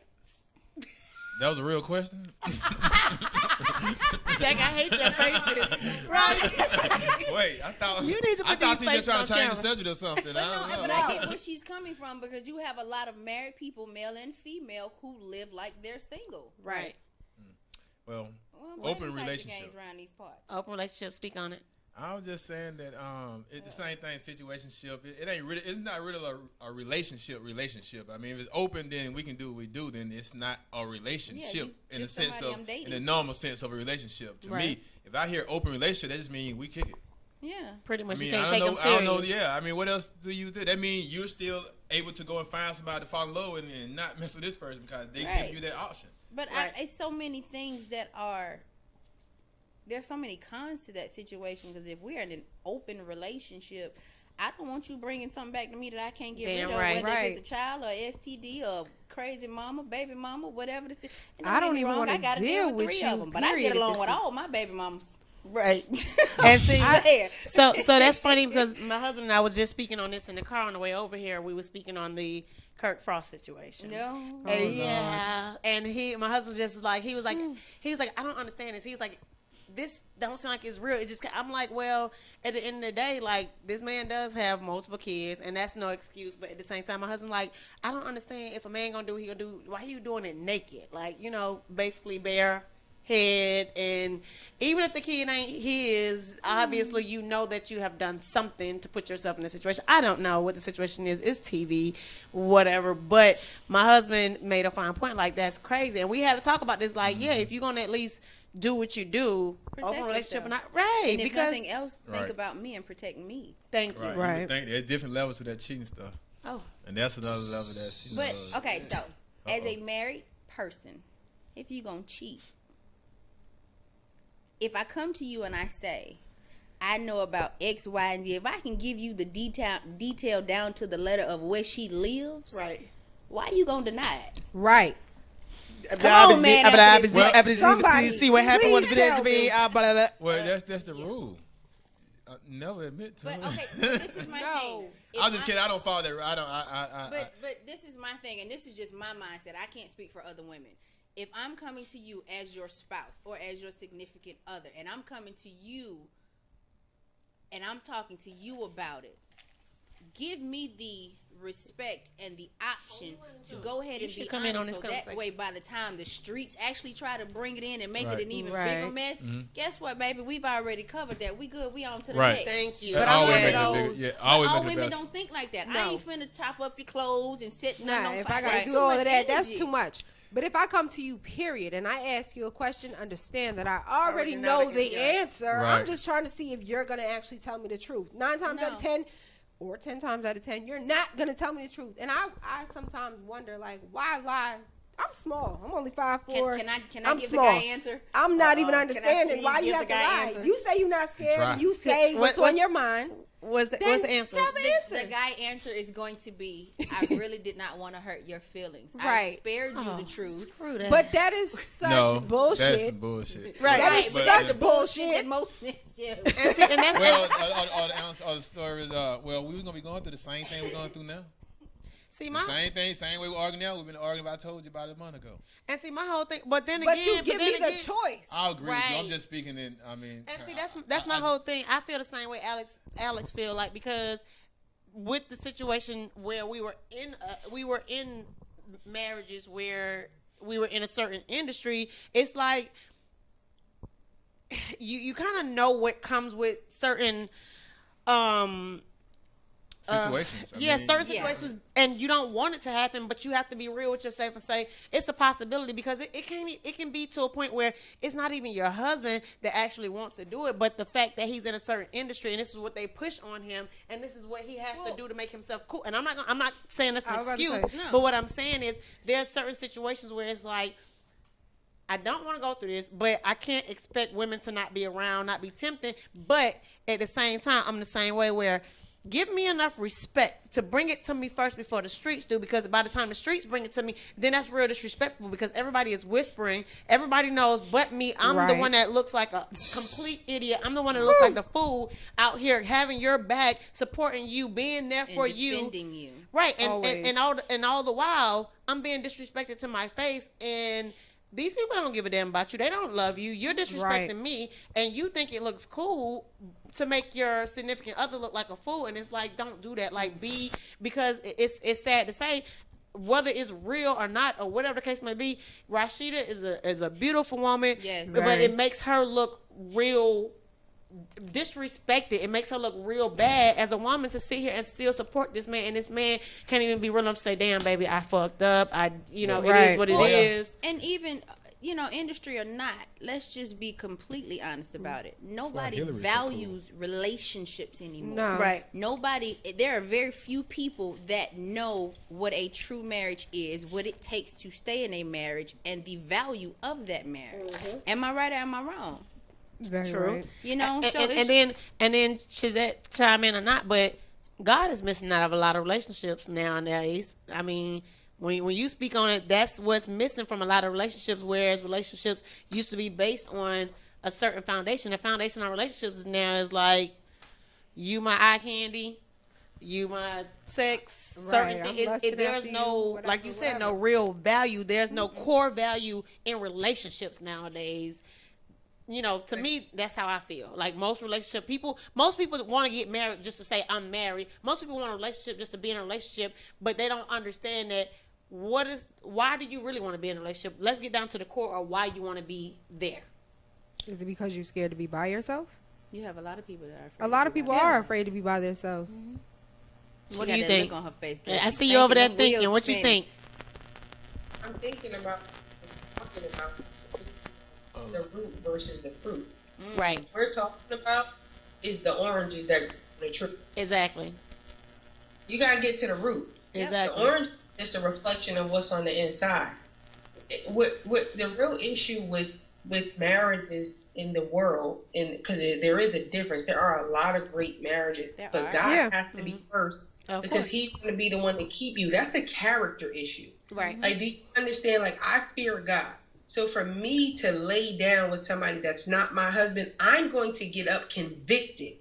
That was a real question? Jack, I hate your faces. Right. Wait, I thought you need to put I thought these she was just trying to change camera. the subject or something. But I get where she's coming from, because you have a lot of married people, male and female, who live like they're single. Right. Well, what open relationship. games around these parts? Open relationship. Speak on it. I was just saying that it's the same thing. Situationship. It ain't really. It's not really a relationship. I mean, if it's open, then we can do what we do. Then it's not a relationship in the sense of, in the normal sense of a relationship. To me, if I hear open relationship, that just means we kick it. Yeah, pretty much. I mean, you can't take them serious. I don't know. Yeah, I mean, what else do you do? That means you're still able to go and find somebody to fall in love with and not mess with this person because they give you that option. But it's so many things that are. There's so many cons to that situation, because if we're in an open relationship, I don't want you bringing something back to me that I can't get rid of, whether it's a child or STD or crazy mama, baby mama, whatever. I don't even want to deal with three you. of them, but I get along with all my baby mamas. Right. And see, so that's funny, because my husband and I was just speaking on this in the car on the way over here. We were speaking on the Kirk Frost situation. No. And my husband just like, he was like, I don't understand this. He's like, this don't sound like it's real. It just, I'm like, well, at the end of the day, like, this man does have multiple kids, and that's no excuse. But at the same time, my husband, like, I don't understand, if a man gonna do what he gonna do, why are you doing it naked? Like, basically bare head, and even if the kid ain't his, obviously you know that you have done something to put yourself in a situation. I don't know what the situation is. It's TV, whatever. But my husband made a fine point, like, that's crazy. And we had to talk about this, like, yeah, if you're going to at least do what you do, open a relationship or not. Right. And if because nothing else, think about me and protect me. Thank you. Right. You think there's different levels to that cheating stuff. Oh. And that's another level that's, But, okay, so, as a married person, if you're going to cheat, if I come to you and I say, I know about X, Y, and Z, if I can give you the detail down to the letter of where she lives, right? Why you gonna deny it? Right. Come on, man. Somebody, see what happened with the Well, that's the rule. Never admit to but it. okay, this is my thing. I'm just kidding. I don't follow that. I don't. But this is my thing, and this is just my mindset. I can't speak for other women. If I'm coming to you as your spouse or as your significant other, and I'm coming to you and I'm talking to you about it, give me the respect and the option to go ahead and be honest, so that way by the time the streets actually try to bring it in and make it an even bigger mess, guess what, baby? We've already covered that. We good. We on to the next. Thank you. But all women best. don't think like that. No. I ain't finna chop up your clothes and sit on if I gotta do all of that, that's too much. But if I come to you, period, and I ask you a question, understand that I already know the answer. Right. I'm just trying to see if you're going to actually tell me the truth. 9 times out of 10, or 10 times out of 10, you're not going to tell me the truth. And I sometimes wonder, like, why lie? I'm small. I'm only 5'4". Can I give the guy answer? I'm not even understanding why you have to lie. Answer? You say you're not scared. And you say what's on your mind. What's the answer? Tell the answer. The guy answer is going to be, I really did not want to hurt your feelings. Right. I spared you the truth. Screw that. But that is such bullshit. That's some bullshit. Right. That is such bullshit. Most all the stories well, we was gonna be going through the same thing we're going through now. See, same way we're arguing now. We've been arguing about. I told you about a month ago. And see, my whole thing. But you give me the choice. I'll agree with you. I'm just speaking in. I mean, and see, that's my whole thing. I feel the same way Alex feel like, because with the situation where we were in marriages where we were in a certain industry, it's like you kind of know what comes with certain situations. Certain situations, and you don't want it to happen, but you have to be real with yourself and say it's a possibility, because it can be to a point where it's not even your husband that actually wants to do it, but the fact that he's in a certain industry and this is what they push on him, and this is what he has to do to make himself cool. And I'm not saying that's an excuse, but what I'm saying is there's certain situations where it's like, I don't want to go through this, but I can't expect women to not be around, not be tempted. But at the same time, I'm the same way, where give me enough respect to bring it to me first before the streets do, because by the time the streets bring it to me, then that's real disrespectful, because everybody is whispering. Everybody knows but me. I'm the one that looks like a complete idiot. I'm the one that looks like the fool out here, having your back, supporting you, being there for you. Defending you. Right. And all the while, I'm being disrespected to my face, and these people don't give a damn about you. They don't love you. You're disrespecting me, and you think it looks cool to make your significant other look like a fool. And it's like, don't do that. Like, because it's sad to say, whether it's real or not, or whatever the case may be, Rashida is a beautiful woman. Yes, but it makes her look real disrespected. It makes her look real bad as a woman to sit here and still support this man, and this man can't even be real enough to say, damn, baby, I fucked up. It is what it is. And even industry or not, let's just be completely honest about it. Nobody values relationships anymore. No. Right. There are very few people that know what a true marriage is, what it takes to stay in a marriage, and the value of that marriage. Mm-hmm. Am I right or am I wrong? Very true. Right. And then Cheesette chime in or not, but God is missing out of a lot of relationships nowadays. I mean, when you speak on it, that's what's missing from a lot of relationships, whereas relationships used to be based on a certain foundation. The foundation of relationships now is like, you my eye candy, you my sex, certain things. There's no, like you said, no real value. There's no core value in relationships nowadays. To me, that's how I feel. Like, most people want to get married just to say I'm married. Most people want a relationship just to be in a relationship, but they don't understand that why do you really want to be in a relationship? Let's get down to the core of why you want to be there. Is it because you're scared to be by yourself? You have a lot of people that are afraid. A lot of people are afraid to be by themselves. What do you think? Look on her face, I see you over there thinking. What you think? I'm thinking about the root versus the fruit. Right. What we're talking about is the oranges that the tree. Exactly. You gotta get to the root. Exactly. The orange is a reflection of what's on the inside. What the real issue with marriages in the world, because there is a difference. There are a lot of great marriages, but God has to be first, because He's going to be the one to keep you. That's a character issue. Right. Like, do you understand? Like, I fear God. So for me to lay down with somebody that's not my husband, I'm going to get up convicted.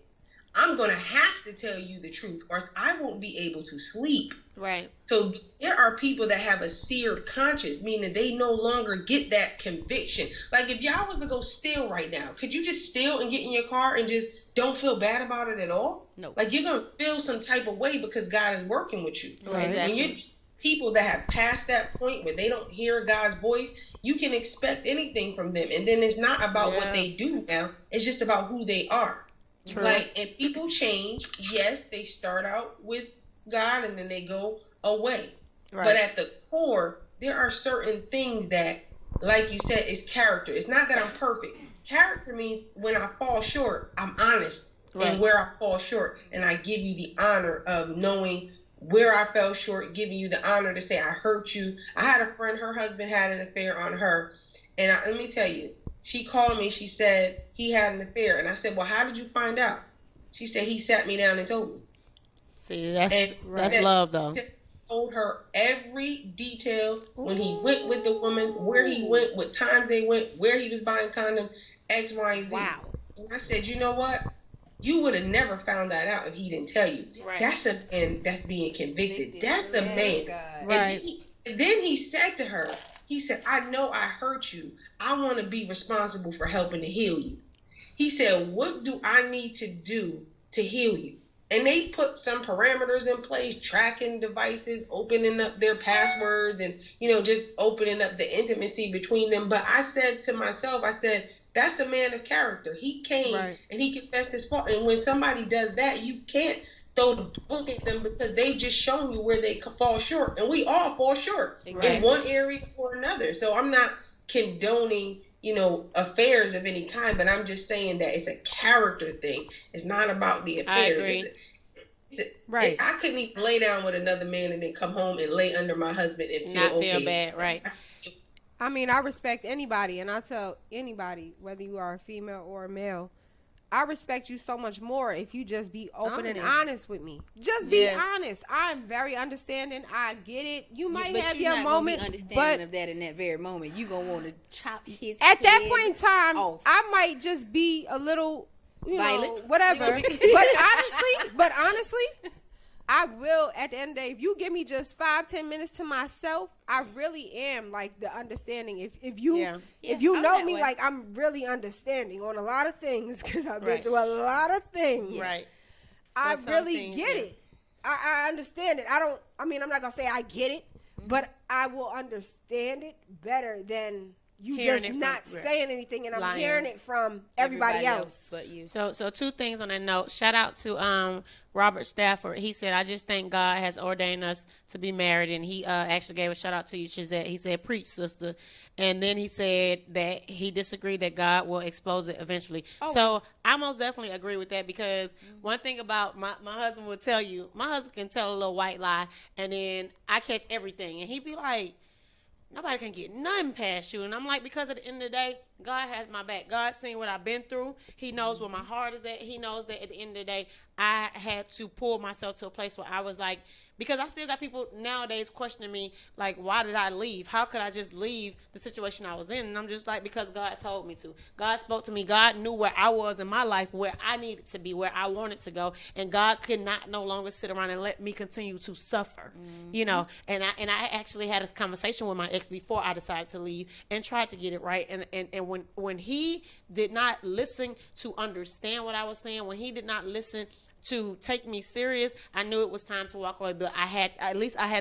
I'm going to have to tell you the truth, or I won't be able to sleep. Right. So there are people that have a seared conscience, meaning they no longer get that conviction. Like, if y'all was to go steal right now, could you just steal and get in your car and just don't feel bad about it at all? No. Like, you're going to feel some type of way because God is working with you. Right. Exactly. When you're people that have passed that point where they don't hear God's voice, you can expect anything from them. And then it's not about what they do now. It's just about who they are. True. Like, and people change. Yes, they start out with God and then they go away. Right. But at the core, there are certain things that, like you said, is character. It's not that I'm perfect. Character means when I fall short, I'm honest in where I fall short. And I give you the honor of knowing where I fell short, giving you the honor to say, I hurt you. I had a friend, her husband had an affair on her. And let me tell you, she called me, she said he had an affair. And I said, well, how did you find out? She said, he sat me down and told me. See, that's love, though. Told her every detail when he went with the woman, where he went, what times they went, where he was buying condoms, X, Y, and Z. Wow. And I said, you know what? You would have never found that out if he didn't tell you. Right. That's a man that's being convicted. That's a man. Right. And then he said to her, he said, I know I hurt you. I want to be responsible for helping to heal you. He said, what do I need to do to heal you? And they put some parameters in place, tracking devices, opening up their passwords, and, just opening up the intimacy between them. But I said to myself, that's a man of character. He came and he confessed his fault. And when somebody does that, you can't throw the book at them because they've just shown you where they fall short. And we all fall short in one area or another. So I'm not condoning affairs of any kind, but I'm just saying that it's a character thing. It's not about the affairs. I agree. I couldn't even lay down with another man and then come home and lay under my husband and feel bad, right? I mean, I respect anybody, and I tell anybody, whether you are a female or a male, I respect you so much more if you just be open and honest with me. Just be honest. I'm very understanding. I get it. You might have your moment, but of that in that very moment, you gonna want to chop his at that point in time off. I might just be a little violent, whatever. but honestly, I will. At the end of the day, if you give me just 5-10 minutes to myself, I really am like the understanding. If you know me, like I'm really understanding on a lot of things because I've been through a lot of things. Right. So I really get it. I understand it. I'm not gonna say I get it, but I will understand it better than you hearing just not saying anything, and I'm hearing it from everybody else but you. So two things on that note. Shout out to Robert Stafford. He said, I just think God has ordained us to be married, and he actually gave a shout out to you, Cheesette. He said, preach, sister. And then he said that he disagreed that God will expose it eventually. So I most definitely agree with that, because one thing about my husband will tell you, my husband can tell a little white lie, and then I catch everything, and he'd be like, nobody can get nothing past you. And I'm like, because at the end of the day, God has my back. God's seen what I've been through. He knows where my heart is at. He knows that at the end of the day, I had to pull myself to a place where I was like, because I still got people nowadays questioning me, like, why did I leave? How could I just leave the situation I was in? And I'm just like, because God told me to. God spoke to me. God knew where I was in my life, where I needed to be, where I wanted to go. And God could not no longer sit around and let me continue to suffer, And I actually had a conversation with my ex before I decided to leave and tried to get it right. And when he did not listen to understand what I was saying, when he did not listen to take me serious, I knew it was time to walk away. But I had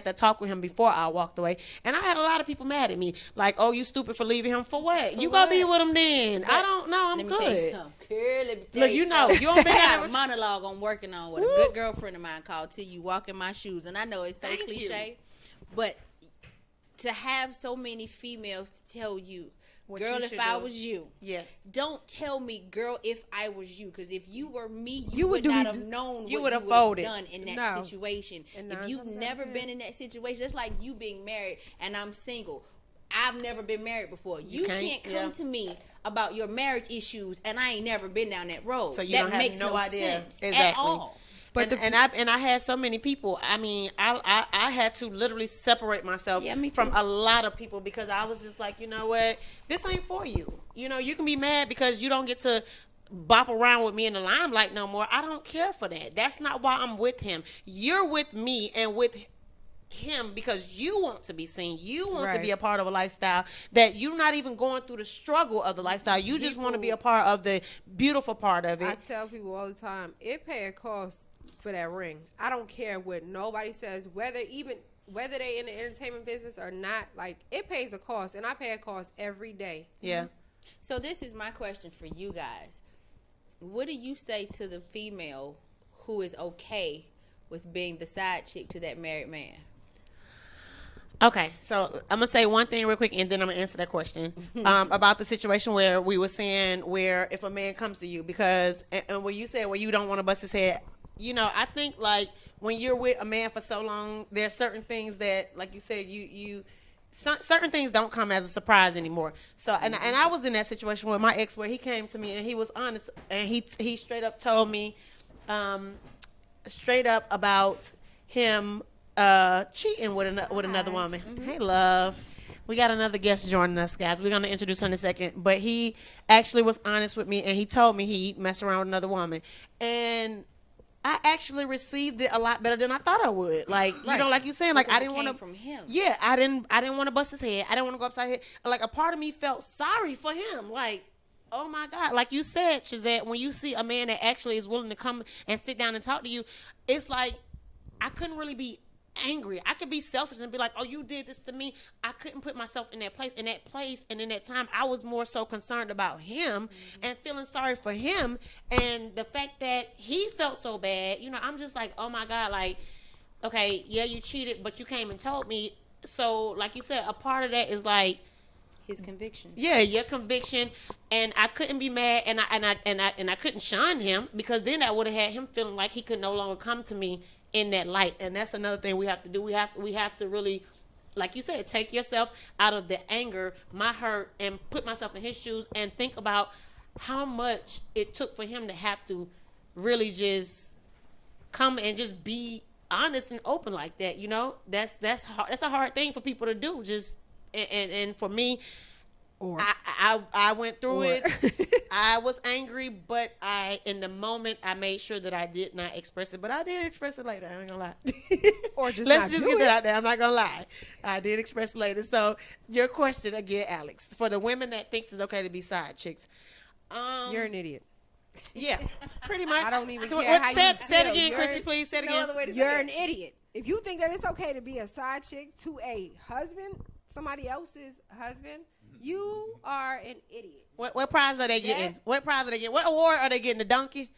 that talk with him before I walked away. And I had a lot of people mad at me, like, "Oh, you stupid for leaving him for what? You gonna be with him then?" But I don't know. I'm good. Let me tell you Look, you know, you don't I been got a monologue I'm working on with a good girlfriend of mine called "Till You Walk in My Shoes," and I know it's so Thank cliche, but to have so many females to tell you, "Girl, if I was you," yes, don't tell me, "Girl, if I was you," because if you were me, you would not have known you what would you have would have folded. done in that situation. If you've never been in that situation, that's like you being married and I'm single. I've never been married before. You can't come to me about your marriage issues, and I ain't never been down that road. So you that don't have makes no idea sense at all. But I had so many people. I mean, I had to literally separate myself from a lot of people because I was just like, you know what, this ain't for you. You know, you can be mad because you don't get to bop around with me in the limelight no more. I don't care for that. That's not why I'm with him. You're with me and with him because you want to be seen. You want to be a part of a lifestyle that you're not even going through the struggle of the lifestyle. You just want to be a part of the beautiful part of it. I tell people all the time, it pay a cost for that ring. I don't care what nobody says, whether they in the entertainment business or not. Like, it pays a cost, and I pay a cost every day. Yeah. So this is my question for you guys. What do you say to the female who is okay with being the side chick to that married man? Okay, so I'm gonna say one thing real quick, and then I'm gonna answer that question about the situation where we were saying where if a man comes to you because and where you said where you don't want to bust his head. You know, I think like when you're with a man for so long, there's certain things that, like you said, certain things don't come as a surprise anymore. So, and I was in that situation with my ex where he came to me and he was honest and he straight up told me, straight up about him cheating with another woman. Hey, love. We got another guest joining us, guys. We're going to introduce her in a second. But he actually was honest with me and he told me he messed around with another woman. And I actually received it a lot better than I thought I would. Like, you know, like you saying, like, I didn't want to from him. Yeah, I didn't want to bust his head. I didn't want to go upside his head. Like, a part of me felt sorry for him. Like, oh my God. Like you said, Cheesette, when you see a man that actually is willing to come and sit down and talk to you, it's like I couldn't really be angry. I could be selfish and be like, "Oh, you did this to me." I couldn't put myself in that place. In that place and in that time, I was more so concerned about him and feeling sorry for him. And the fact that he felt so bad, you know, I'm just like, oh my God, like, okay, yeah, you cheated, but you came and told me. So, like you said, a part of that is like his conviction. Yeah, your conviction. And I couldn't be mad and I couldn't shun him because then I would have had him feeling like he could no longer come to me in that light. And that's another thing we have to do. We have to really, like you said, take yourself out of the anger, my hurt, and put myself in his shoes and think about how much it took for him to have to really just come and just be honest and open like that. You know, that's hard. That's a hard thing for people to do. Just and for me, I went through it. I was angry, but in the moment I made sure that I did not express it. But I did express it later. I ain't gonna lie. Or just let's just get that out there. I'm not gonna lie. I did express it later. So your question again, Alex, for the women that thinks it's okay to be side chicks, you're an idiot. Yeah, pretty much. I don't even care how you say it feel. again, Christy, please. Say it again. You're an idiot. If you think that it's okay to be a side chick to a husband, somebody else's husband, you are an idiot. What prize are they getting? What prize are they getting? What award are they getting? The donkey?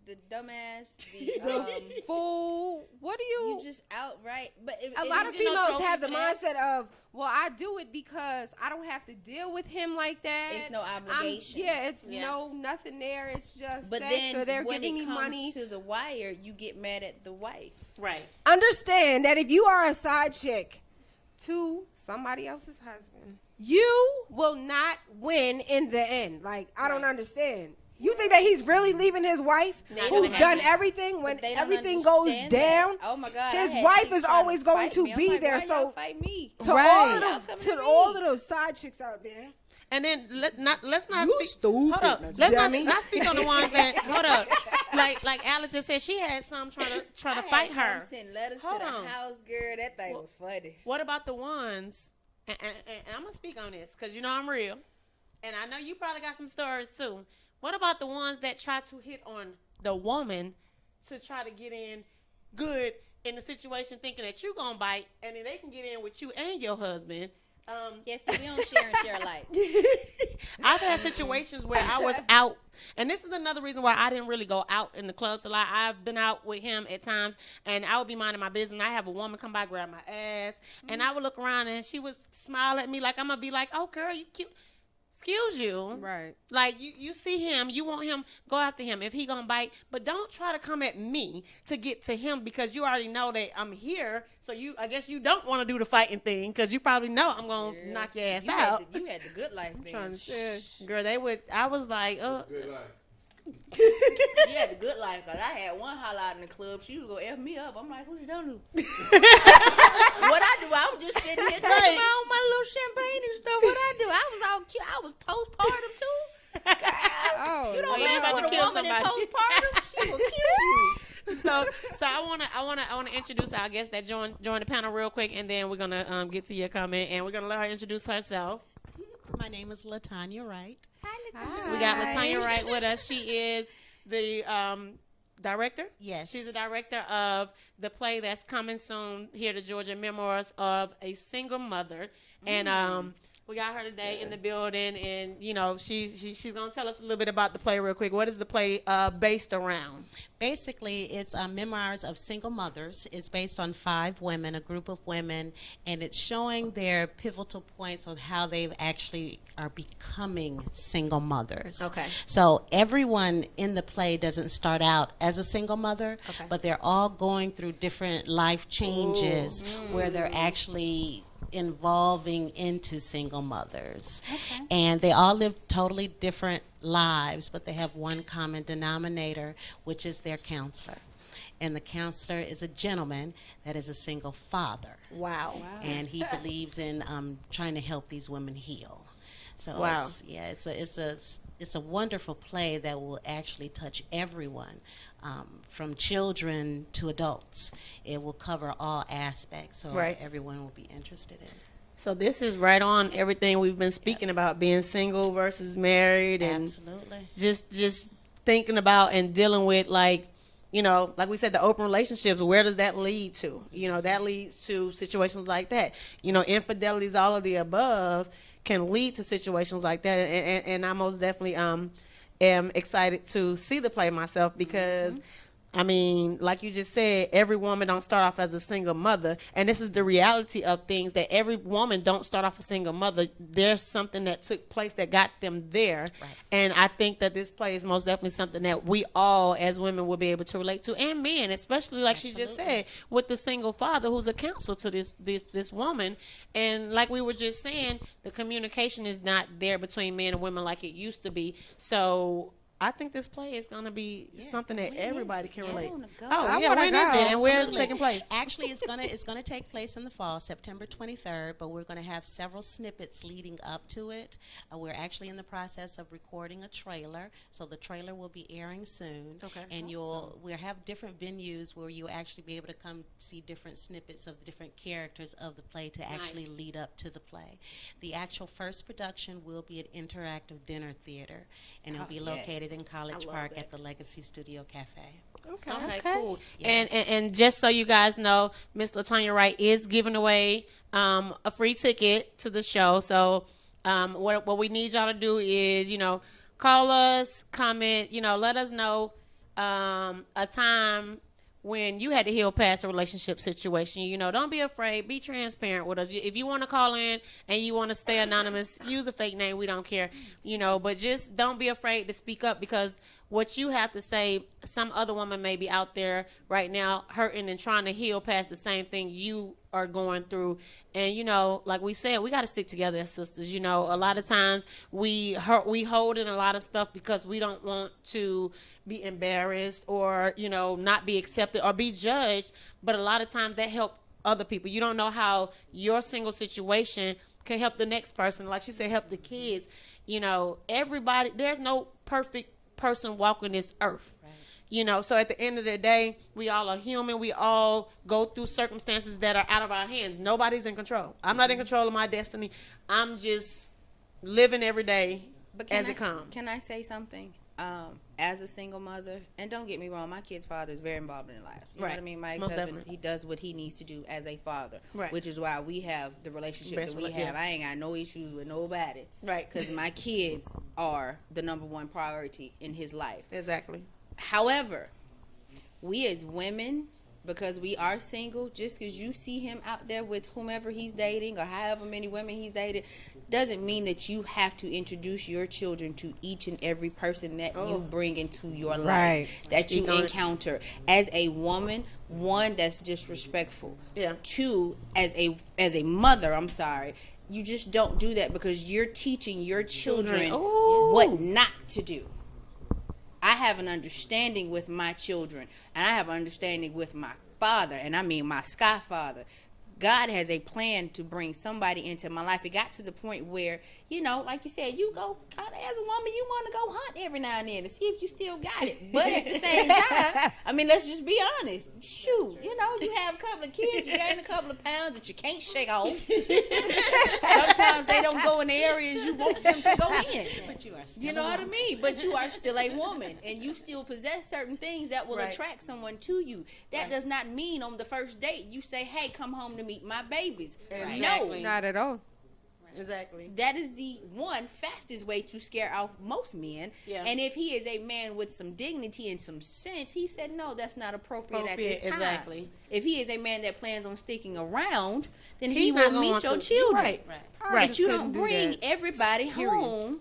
The dumbass, the fool. What do you? You just outright. But a lot of females have the mindset of, well, I do it because I don't have to deal with him like that. It's no obligation. It's nothing there. It's just but sex, then so they're when giving it me comes money. to the wire, you get mad at the wife. Right. Understand that if you are a side chick to somebody else's husband, you will not win in the end. Like, I don't understand. You think that he's really leaving his wife who's done everything when everything goes down? Oh my God. His wife is always going to be there. So fight me. To all of those side chicks out there. And then let's not you speak. Stupid. Hold up. Let's not speak on the ones that hold up. Like Alex just said, she had some trying to fight her. Send letters to the house, girl. That thing was funny. What about the ones? And I'm gonna speak on this because you know I'm real, and I know you probably got some stories too. What about the ones that try to hit on the woman to try to get in good in the situation, thinking that you're going to bite, and then they can get in with you and your husband? Yes, we don't share and share alike. I've had situations where I was out, and this is another reason why I didn't really go out in the clubs a lot. I've been out with him at times, and I would be minding my business, and I have a woman come by, grab my ass, and I would look around, and she would smile at me like I'm going to be like, oh, girl, you cute. Excuse you. Right. Like, you see him, you want him, go after him if he gonna bite, but don't try to come at me to get to him, because you already know that I'm here, so I guess you don't want to do the fighting thing, because you probably know I'm gonna knock your ass out. You had the good life then. Girl, I was like, Good life. You had the good life, because I had one holler out in the club. She was going to F me up. I'm like, who you done to? What I do, I was just sitting here drinking my little champagne and stuff. What I do, I was all cute. I was postpartum, too. Girl, you don't mess with a woman in postpartum. She will kill you. So I wanna introduce our guest that joined the panel real quick, and then we're gonna get to your comment, and we're gonna let her introduce herself. My name is LaTonya Wright. Hi. We got LaTonya Wright with us. She is the director. Yes. She's the director of the play that's coming soon here to Georgia, Memoirs of a Single Mother. And we got her today in the building, and she's gonna tell us a little bit about the play real quick. What is the play based around? Basically, it's Memoirs of Single Mothers. It's based on 5 women, a group of women, and it's showing their pivotal points on how they actually are becoming single mothers. Okay. So everyone in the play doesn't start out as a single mother, but they're all going through different life changes where they're actually involving into single mothers. And they all live totally different lives, but they have one common denominator, which is their counselor. And the counselor is a gentleman that is a single father. Wow. And he believes in trying to help these women heal. So it's a wonderful play that will actually touch everyone, from children to adults. It will cover all aspects, so everyone will be interested in it. So this is right on everything we've been speaking about, being single versus married, and Absolutely. just thinking about and dealing with, like we said, the open relationships. Where does that lead to? That leads to situations like that. Infidelities, all of the above can lead to situations like that, and I most definitely am excited to see the play myself, because I mean, like you just said, every woman don't start off as a single mother, and this is the reality of things, that every woman don't start off a single mother. There's something that took place that got them there, and I think that this play is most definitely something that we all as women will be able to relate to, and men, especially like she just said, with the single father who's a counsel to this woman. And like we were just saying, the communication is not there between men and women like it used to be. So I think this play is going to be something that everybody can relate. When is it? And where's it taking place? Actually, it's gonna take place in the fall, September 23rd. But we're gonna have several snippets leading up to it. We're actually in the process of recording a trailer, so the trailer will be airing soon. Okay. And we'll have different venues where you'll actually be able to come see different snippets of the different characters of the play to actually lead up to the play. The actual first production will be at Interactive Dinner Theater, and it'll be located in College Park at the Legacy Studio Cafe. Okay, cool. Yes. And just so you guys know, Miss LaTonya Wright is giving away a free ticket to the show. So what we need y'all to do is, call us, comment, let us know a time when you had to heal past a relationship situation. Don't be afraid. Be transparent with us. If you want to call in and you want to stay anonymous, use a fake name. We don't care. But just don't be afraid to speak up, because what you have to say, some other woman may be out there right now hurting and trying to heal past the same thing you are going through. And, like we said, we got to stick together as sisters. A lot of times we hold in a lot of stuff because we don't want to be embarrassed or, not be accepted or be judged. But a lot of times that help other people. You don't know how your single situation can help the next person. Like she said, help the kids. Everybody, there's no perfect person walking this earth. So at the end of the day, we all are human. We all go through circumstances that are out of our hands. Nobody's in control. I'm not in control of my destiny. I'm just living every day as it comes. Can I say something? As a single mother, and don't get me wrong, my kid's father is very involved in their lives. You know what I mean? My Most ex-husband, definitely. he does what he needs to do as a father, Right. which is why we have the relationship Best that we rela- yeah. have. I ain't got no issues with nobody. Right. Because my kids are the number one priority in his life. Exactly. However, we as women, because we are single, just because you see him out there with whomever he's dating or however many women he's dated, doesn't mean that you have to introduce your children to each and every person that you bring into your life, Right. that Speak you on it. encounter. As a woman, one, that's disrespectful. Yeah. Two, as a mother, I'm sorry, you just don't do that because you're teaching your children Ooh. what not to do. I have an understanding with my children, and I have an understanding with my father, and I mean my sky father. God has a plan to bring somebody into my life. It got to the point where, you know, like you said, you go, as a woman, you want to go hunt every now and then to see if you still got it. But at the same time, I mean, let's just be honest. Shoot, you know, you have a couple of kids, you gain a couple of pounds that you can't shake off. Sometimes they don't go in the areas you want them to go in. But you are still You know what I mean? But you are still a woman, and you still possess certain things that will attract someone to you. That does not mean on the first date you say, hey, come home to meet my babies. Exactly. No. Not at all. Exactly. That is the fastest way to scare off most men. Yeah. And if he is a man with some dignity and some sense, he said, no, that's not appropriate at this time. Exactly. If he is a man that plans on sticking around, then He's he not will gonna meet want your to. children. Right. Right. But you Couldn't don't do bring that. everybody home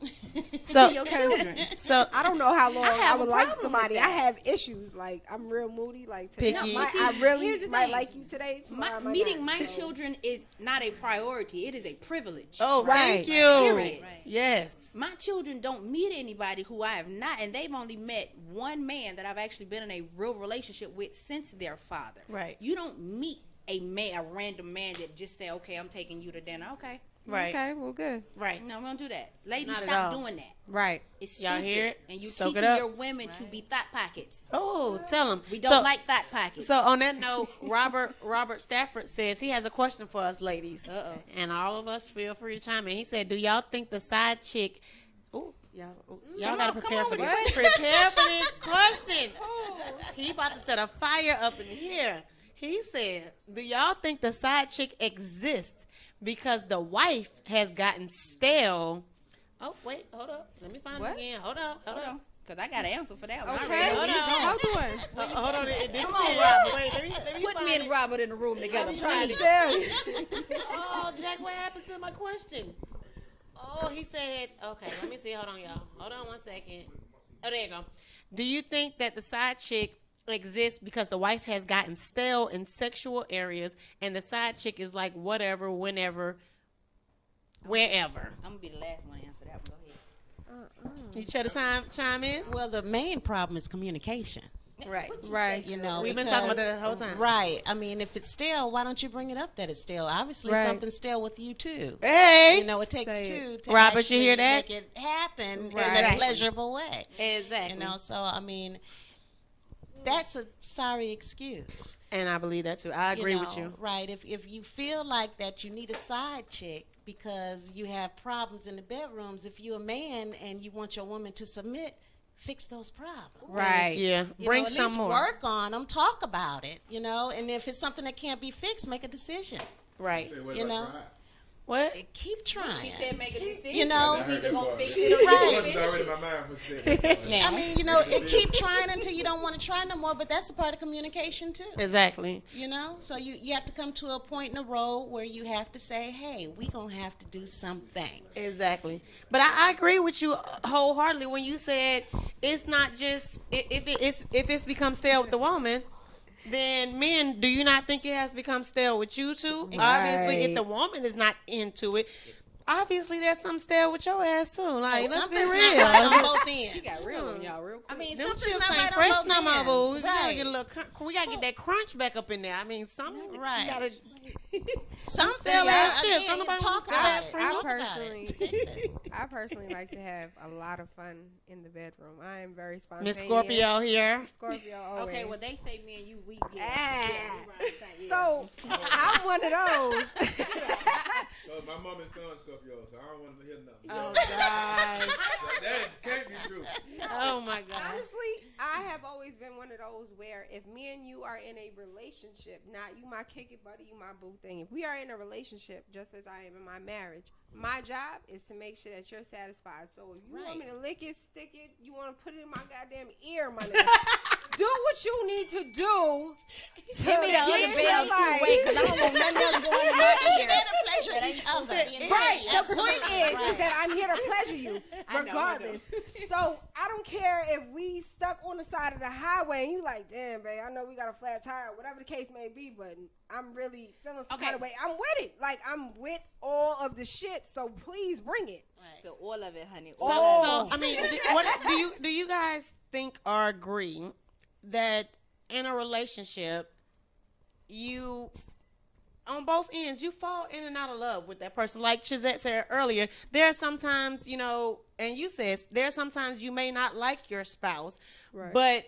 So- to your children. So I don't know how long I have a would like problem somebody. with I that. have issues. Like, I'm real moody. Like, today, Picky. I Here's really the might thing. like you today. Tomorrow, I might Meeting not. my children is not a priority. It is a privilege. Oh, Right. thank you. Period. Yes. My children don't meet anybody who I have not, and they've only met one man that I've actually been in a real relationship with since their father. Right. You don't meet a random man that just say, okay, I'm taking you to dinner. Okay. Right. Okay, well, good. Right. No, we don't do that. Ladies, Not at stop all. doing that. Right. It's Y'all stupid. hear it? And you Soak it teaching up. your women to be thought pockets. Oh, tell him. We don't like thought pockets. So on that note, Robert Stafford says he has a question for us ladies. Uh-oh. And all of us feel free to chime in. He said, do y'all think the side chick... y'all Come gotta on, prepare come for on this. with Prepare for this question. He about to set a fire up in here. He said, do y'all think the side chick exists because the wife has gotten stale? Oh, wait, hold up. Let me find What? it again. Hold on. Because I got an answer for that one. I Okay, already know hold where you on. going. Hold on. This Come on, is- Robert. Wait, let me Put find me it. and Robert in the room together. I'm trying please. to Tell you. Oh, Jack, what happened to my question? Oh, he said, okay, let me see. Hold on, y'all. Hold on 1 second. Oh, there you go. Do you think that the side chick exists because the wife has gotten stale in sexual areas and the side chick is like whatever, whenever, wherever? I'm going to be the last one to answer that one. Go ahead. You try to chime in? Well, the main problem is communication. Right. Right. You know, We've been talking about because- that the whole time. Right. I mean, if it's stale, why don't you bring it up that it's stale? Obviously, Right. something's stale with you too. Hey. You know, it takes Say two it. to Robert, you actually hear that? make it happen in Right. a pleasurable way. Exactly. You know, so I mean, that's a sorry excuse. And I believe that too. I agree with know, you. Right. If you feel like that you need a side chick because you have problems in the bedrooms, if you're a man and you want your woman to submit, fix those problems. Right. Yeah. You Bring know, at some least more. work on them, talk about it, you know, and if it's something that can't be fixed, make a decision. Right. You know, What? keep trying. She said make a decision. You know, You either going to fix It it or you Right. going to finish it. my mind for a second. Now, I mean, you know, keep trying until you don't want to try no more, but that's a part of communication too. Exactly. You know, so you have to come to a point in the road where you have to say, hey, we going to have to do something. Exactly. But I agree with you wholeheartedly when you said it's not just if it's become stale with the woman, then men, do you not think it has become stale with you too? Obviously, if Right. the woman is not into it, obviously there's some stale with your ass too. Like, let's be Something's real. not right on both ends. she got real on y'all real quick. I mean, Them something's chips not ain't right fresh on no both more, ends. boo. We gotta Right. get a little. We gotta get that crunch back up in there. I mean, Right. You gotta, Something, stale ass again, chips. Don't nobody talk want stale about ass it. Pringles. Talk about personally- it. Fix it. I personally like to have a lot of fun in the bedroom. I am very spontaneous. Miss Scorpio here. Scorpio always. Okay, well, they say me and you, we Ah. yeah. So I'm one of those. So my mom and son Scorpio, so I don't want to hear nothing. Oh gosh. That can't be true. Oh my God. Honestly, I have always been one of those where if me and you are in a relationship, not you my kick it buddy, you my boo thing. If we are in a relationship, just as I am in my marriage, my job is to make sure that you're satisfied. So if you want me to lick it, stick it, you want to put it in my goddamn ear, my nigga, do what you need to do. Give me the other bell too, wait, because I don't want nothing else going in my ear. You're to pleasure each other. Right. The point is that I'm here to pleasure you, regardless. So I don't care if we stuck on the side of the highway and you like, damn, babe, I know we got a flat tire, whatever the case may be, but I'm really feeling some kind of way. I'm with it. Like, I'm with all of the shit, so please bring it. Right. So all of it, honey. So I mean, do you guys think or agree that in a relationship, you, on both ends, you fall in and out of love with that person? Like Cheesette said earlier, there are sometimes, you know, and you said there are sometimes you may not like your spouse, but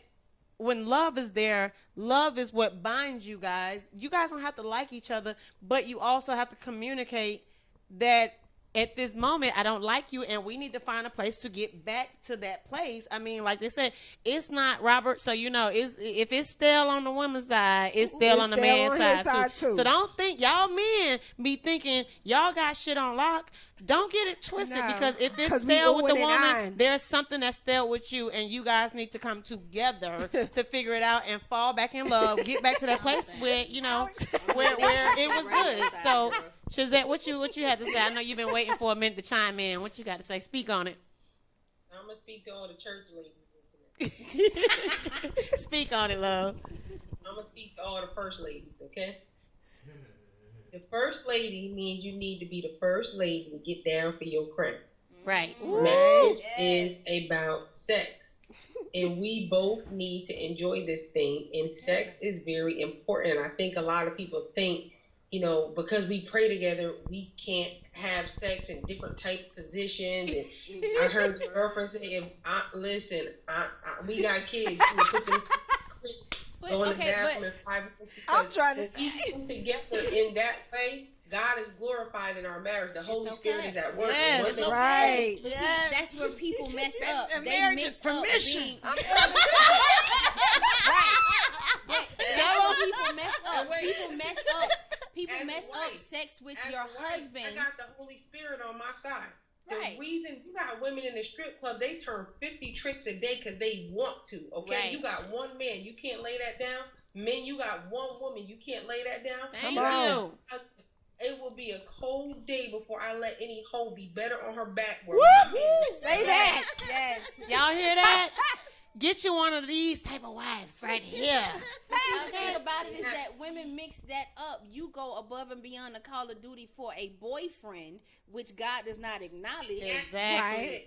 when love is there, love is what binds you guys. You guys don't have to like each other, but you also have to communicate that at this moment, I don't like you, and we need to find a place to get back to that place. I mean, like they said, it's not, Robert, so you know, if it's stale on the woman's side, it's stale on the man's side too. So don't think, y'all men be thinking y'all got shit on lock. Don't get it twisted, because if it's stale with the woman, there's something that's stale with you, and you guys need to come together to figure it out and fall back in love, get back to that place where, you know, where it was good. So, Cheesette, what you had to say? I know you've been waiting for a minute to chime in. What you got to say? Speak on it. I'm going to speak to all the church ladies. Speak on it, love. I'm going to speak to all the first ladies, okay? The first lady means you need to be the first lady to get down for your crown. Right. Marriage is about sex. And we both need to enjoy this thing. And sex is very important. I think a lot of people think, you know, because we pray together, we can't have sex in different type positions. And I heard your girlfriend say, we got kids. Go in the bathroom at 5 or 6. I'm trying to if you come together in that way, God is glorified in our marriage. The Holy Spirit is at work. Yes, right. See, that's where people mess up. And they marriage mix is permission. Right. That's where people mess up. People mess up sex with your husband. I got the Holy Spirit on my side. The reason you got women in the strip club, they turn 50 tricks a day because they want to. Okay, you got one man, you can't lay that down. Men, you got one woman, you can't lay that down. Thank you. It will be a cold day before I let any hoe be better on her back. Say that. Yes. Y'all hear that? Get you one of these type of wives right here. The thing about it is that women mix that up. You go above and beyond the call of duty for a boyfriend, which God does not acknowledge. Exactly.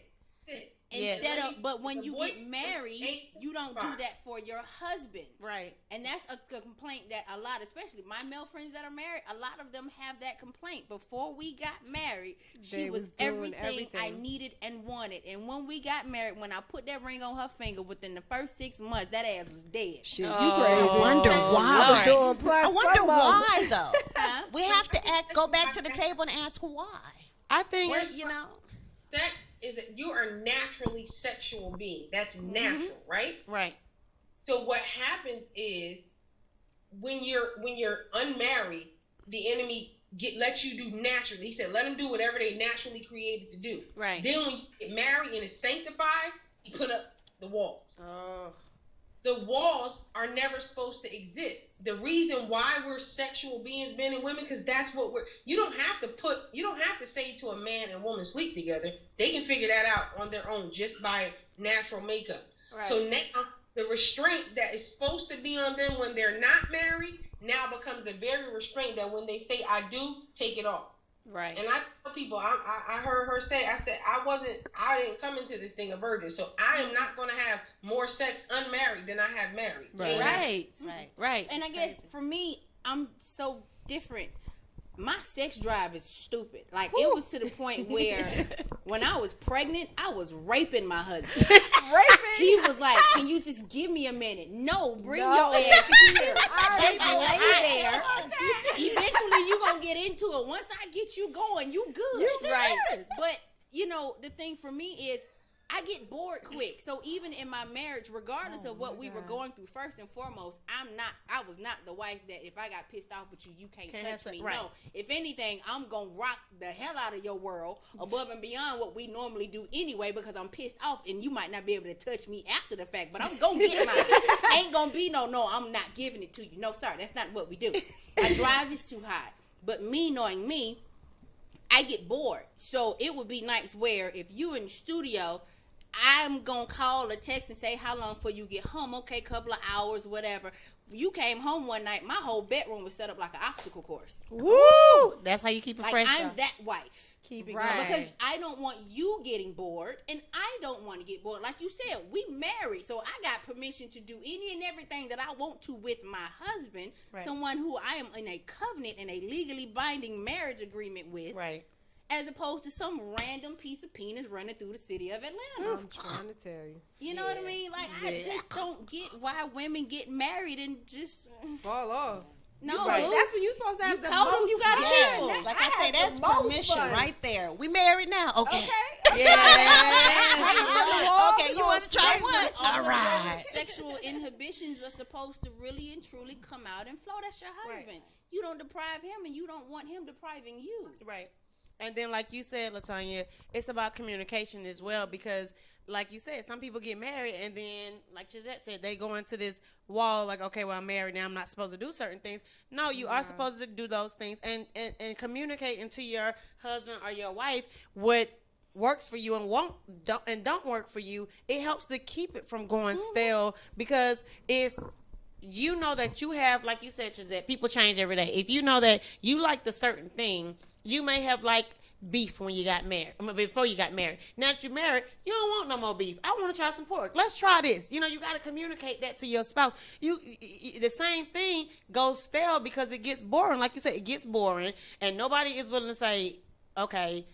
Instead of, but when you get married, you don't do that for your husband. Right. And that's a complaint that a lot, especially my male friends that are married, a lot of them have that complaint. Before we got married, she was everything I needed and wanted. And when we got married, when I put that ring on her finger, within the first 6 months, that ass was dead. Shit, you crazy. I wonder why. I wonder why, though. We have to go back to the table and ask why. I think, sex is that you are naturally sexual being. That's natural, right? Right. So what happens is when you're unmarried, the enemy lets you do naturally. He said, let them do whatever they naturally created to do. Right. Then when you get married and it's sanctified, you put up the walls. Oh. The walls are never supposed to exist. The reason why we're sexual beings, men and women, because that's what you don't have to say to a man and woman sleep together. They can figure that out on their own just by natural makeup. Right. So now the restraint that is supposed to be on them when they're not married now becomes the very restraint that when they say I do, take it off. Right. And I tell people, I heard her say, I didn't come into this thing a virgin, so I am not going to have more sex unmarried than I have married. Right. And I guess for me, I'm so different. My sex drive is stupid. Like, it was to the point where when I was pregnant, I was raping my husband. He was like, can you just give me a minute? No, bring your ass here. Just lay there. Eventually, you're going to get into it. Once I get you going, you good. Right. But, the thing for me is, I get bored quick. So even in my marriage, regardless of what we were going through, first and foremost, I was not the wife that if I got pissed off with you, you can't touch me. Right. No. If anything, I'm going to rock the hell out of your world above and beyond what we normally do anyway, because I'm pissed off and you might not be able to touch me after the fact, but I'm going to get mine. Ain't going to be no, I'm not giving it to you. No, sir, that's not what we do. My drive is too high. But me knowing me, I get bored. So it would be nights where if you in the studio, I'm going to call or text and say, how long before you get home? Okay, couple of hours, whatever. You came home one night, my whole bedroom was set up like an obstacle course. Woo! That's how you keep it fresh. I'm that wife. Keep it right. Because I don't want you getting bored, and I don't want to get bored. Like you said, we married, so I got permission to do any and everything that I want to with my husband, someone who I am in a covenant and a legally binding marriage agreement with. Right. As opposed to some random piece of penis running through the city of Atlanta. I'm trying to tell you. You know what I mean? Like, I just don't get why women get married and just fall off. No, that's when you're supposed to have the told them you got to kill. Like I say, that's permission right there. We married now. Okay. Okay, you want to try what? All right. Sexual inhibitions are supposed to really and truly come out and flow. That's your husband. Right. You don't deprive him, and you don't want him depriving you. Right. And then, like you said, LaTonya, it's about communication as well, because, like you said, some people get married and then, like Cheesette said, they go into this wall like, okay, well, I'm married now, I'm not supposed to do certain things. No, you are supposed to do those things and communicating to your husband or your wife what works for you and don't work for you. It helps to keep it from going stale, because if you know that you have, like you said, Cheesette, people change every day. If you know that you like the certain thing, you may have like beef when you got married, before you got married. Now that you're married, you don't want no more beef. I want to try some pork. Let's try this. You know, you got to communicate that to your spouse. The same thing goes stale because it gets boring. Like you said, it gets boring, and nobody is willing to say, okay,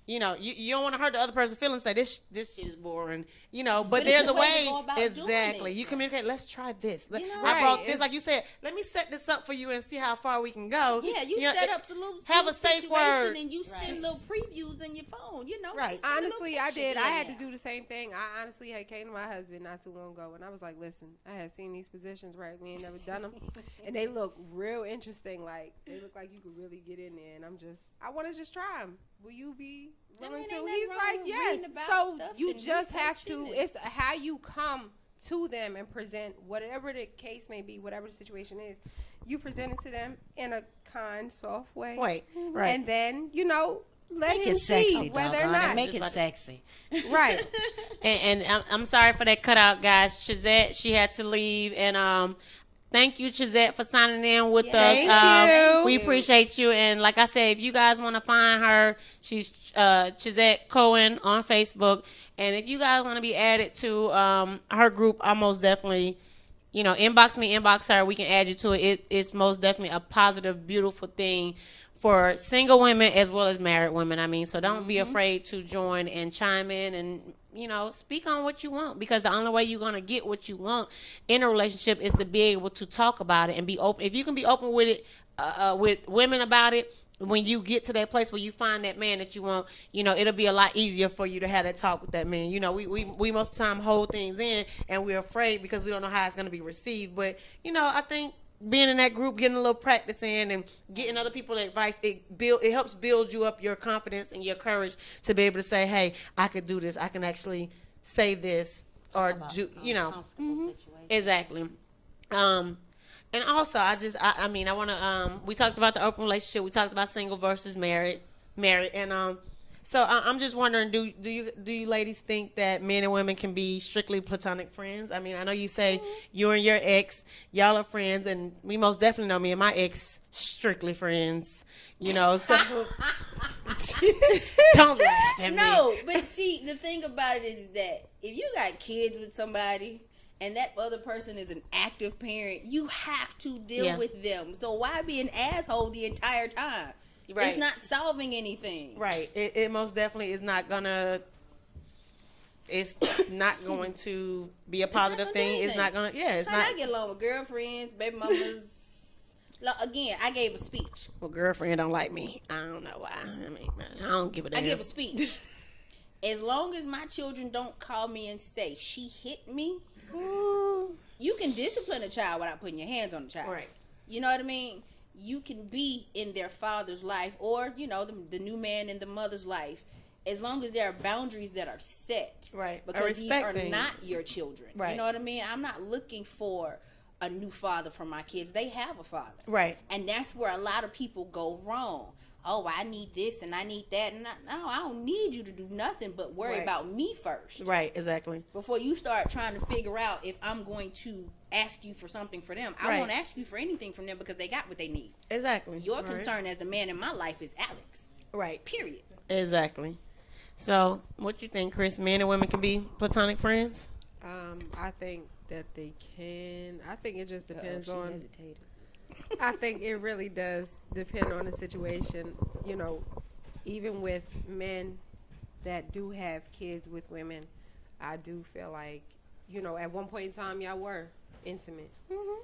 you know, you don't want to hurt the other person's feelings. Say this shit is boring, you know. But there's a way. Exactly. You communicate. Let's try this. I brought this, like you said. Let me set this up for you and see how far we can go. Yeah, you set up some little have a safe word, and you send little previews in your phone. You know, right? Honestly, I did. I had to do the same thing. I honestly had came to my husband not too long ago, and I was like, "Listen, I had seen these positions. Right, we ain't never done them, and they look real interesting. Like they look like you could really get in there. And I want to just try them. Will you be willing to?" He's like, yes. So you just have to, it's how you come to them and present whatever the case may be, whatever the situation is. You present it to them in a kind, soft way. Right. And then, you know, let make him it sexy, see whether or not. Make it sexy. Right. and I'm sorry for that cutout, guys. Cheesette, she had to leave, and thank you, Cheesette, for signing in with us. Thank you. We appreciate you. And like I said, if you guys want to find her, she's Cheesette Cowan on Facebook. And if you guys want to be added to her group, I most definitely, you know, inbox me, inbox her. We can add you to it. It's most definitely a positive, beautiful thing for single women as well as married women. I mean, so don't be afraid to join and chime in and, you know, speak on what you want, because the only way you're going to get what you want in a relationship is to be able to talk about it and be open. If you can be open with it, with women about it, when you get to that place where you find that man that you want, you know, it'll be a lot easier for you to have that talk with that man. You know, we most of the time hold things in and we're afraid because we don't know how it's going to be received. But, you know, I think being in that group, getting a little practice in and getting other people's advice, it helps build you up your confidence and your courage to be able to say, hey, I could do this. I can actually say this or do, you know. Exactly. And also, I mean, I want to, we talked about the open relationship. We talked about single versus married. And so I'm just wondering, do you ladies think that men and women can be strictly platonic friends? I mean, I know you say you and your ex, y'all are friends, and we most definitely know me and my ex strictly friends. You know, so don't laugh at me. No, but see, the thing about it is that if you got kids with somebody and that other person is an active parent, you have to deal with them. So why be an asshole the entire time? Right. It's not solving anything. Right. It most definitely is not gonna. It's not going to be a positive thing. It's not gonna. Yeah, it's not. I get along with girlfriends, baby mamas. Again, I gave a speech. Well, girlfriend don't like me. I don't know why. I mean, I don't give a damn. I give a speech. As long as my children don't call me and say, she hit me, you can discipline a child without putting your hands on the child. Right. You know what I mean? You can be in their father's life or, you know, the new man in the mother's life, as long as there are boundaries that are set. Right. Because these are not your children. Right. You know what I mean? I'm not looking for a new father for my kids. They have a father. Right. And that's where a lot of people go wrong. Oh, I need this and I need that. And I don't need you to do nothing but worry about me first. Right, exactly. Before you start trying to figure out if I'm going to ask you for something for them. I won't ask you for anything from them because they got what they need. Exactly. Your concern as the man in my life is Alex. Right. Period. Exactly. So, what you think, Chris? Men and women can be platonic friends? I think that they can. I think it just depends on. Hesitated. I think it really does depend on the situation. You know, even with men that do have kids with women, I do feel like, you know, at one point in time, y'all were intimate. Mm-hmm.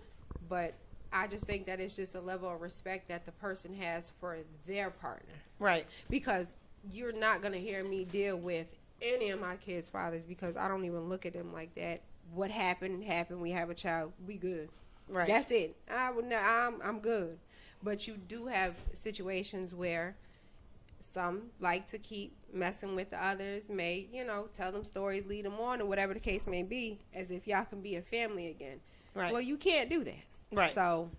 But I just think that it's just a level of respect that the person has for their partner. Right. Because you're not going to hear me deal with any of my kids' fathers because I don't even look at them like that. What happened. We have a child. We good. Right. That's it. I'm good. But you do have situations where some like to keep messing with the others, may, you know, tell them stories, lead them on, or whatever the case may be, as if y'all can be a family again. Right. Well, you can't do that. Right. So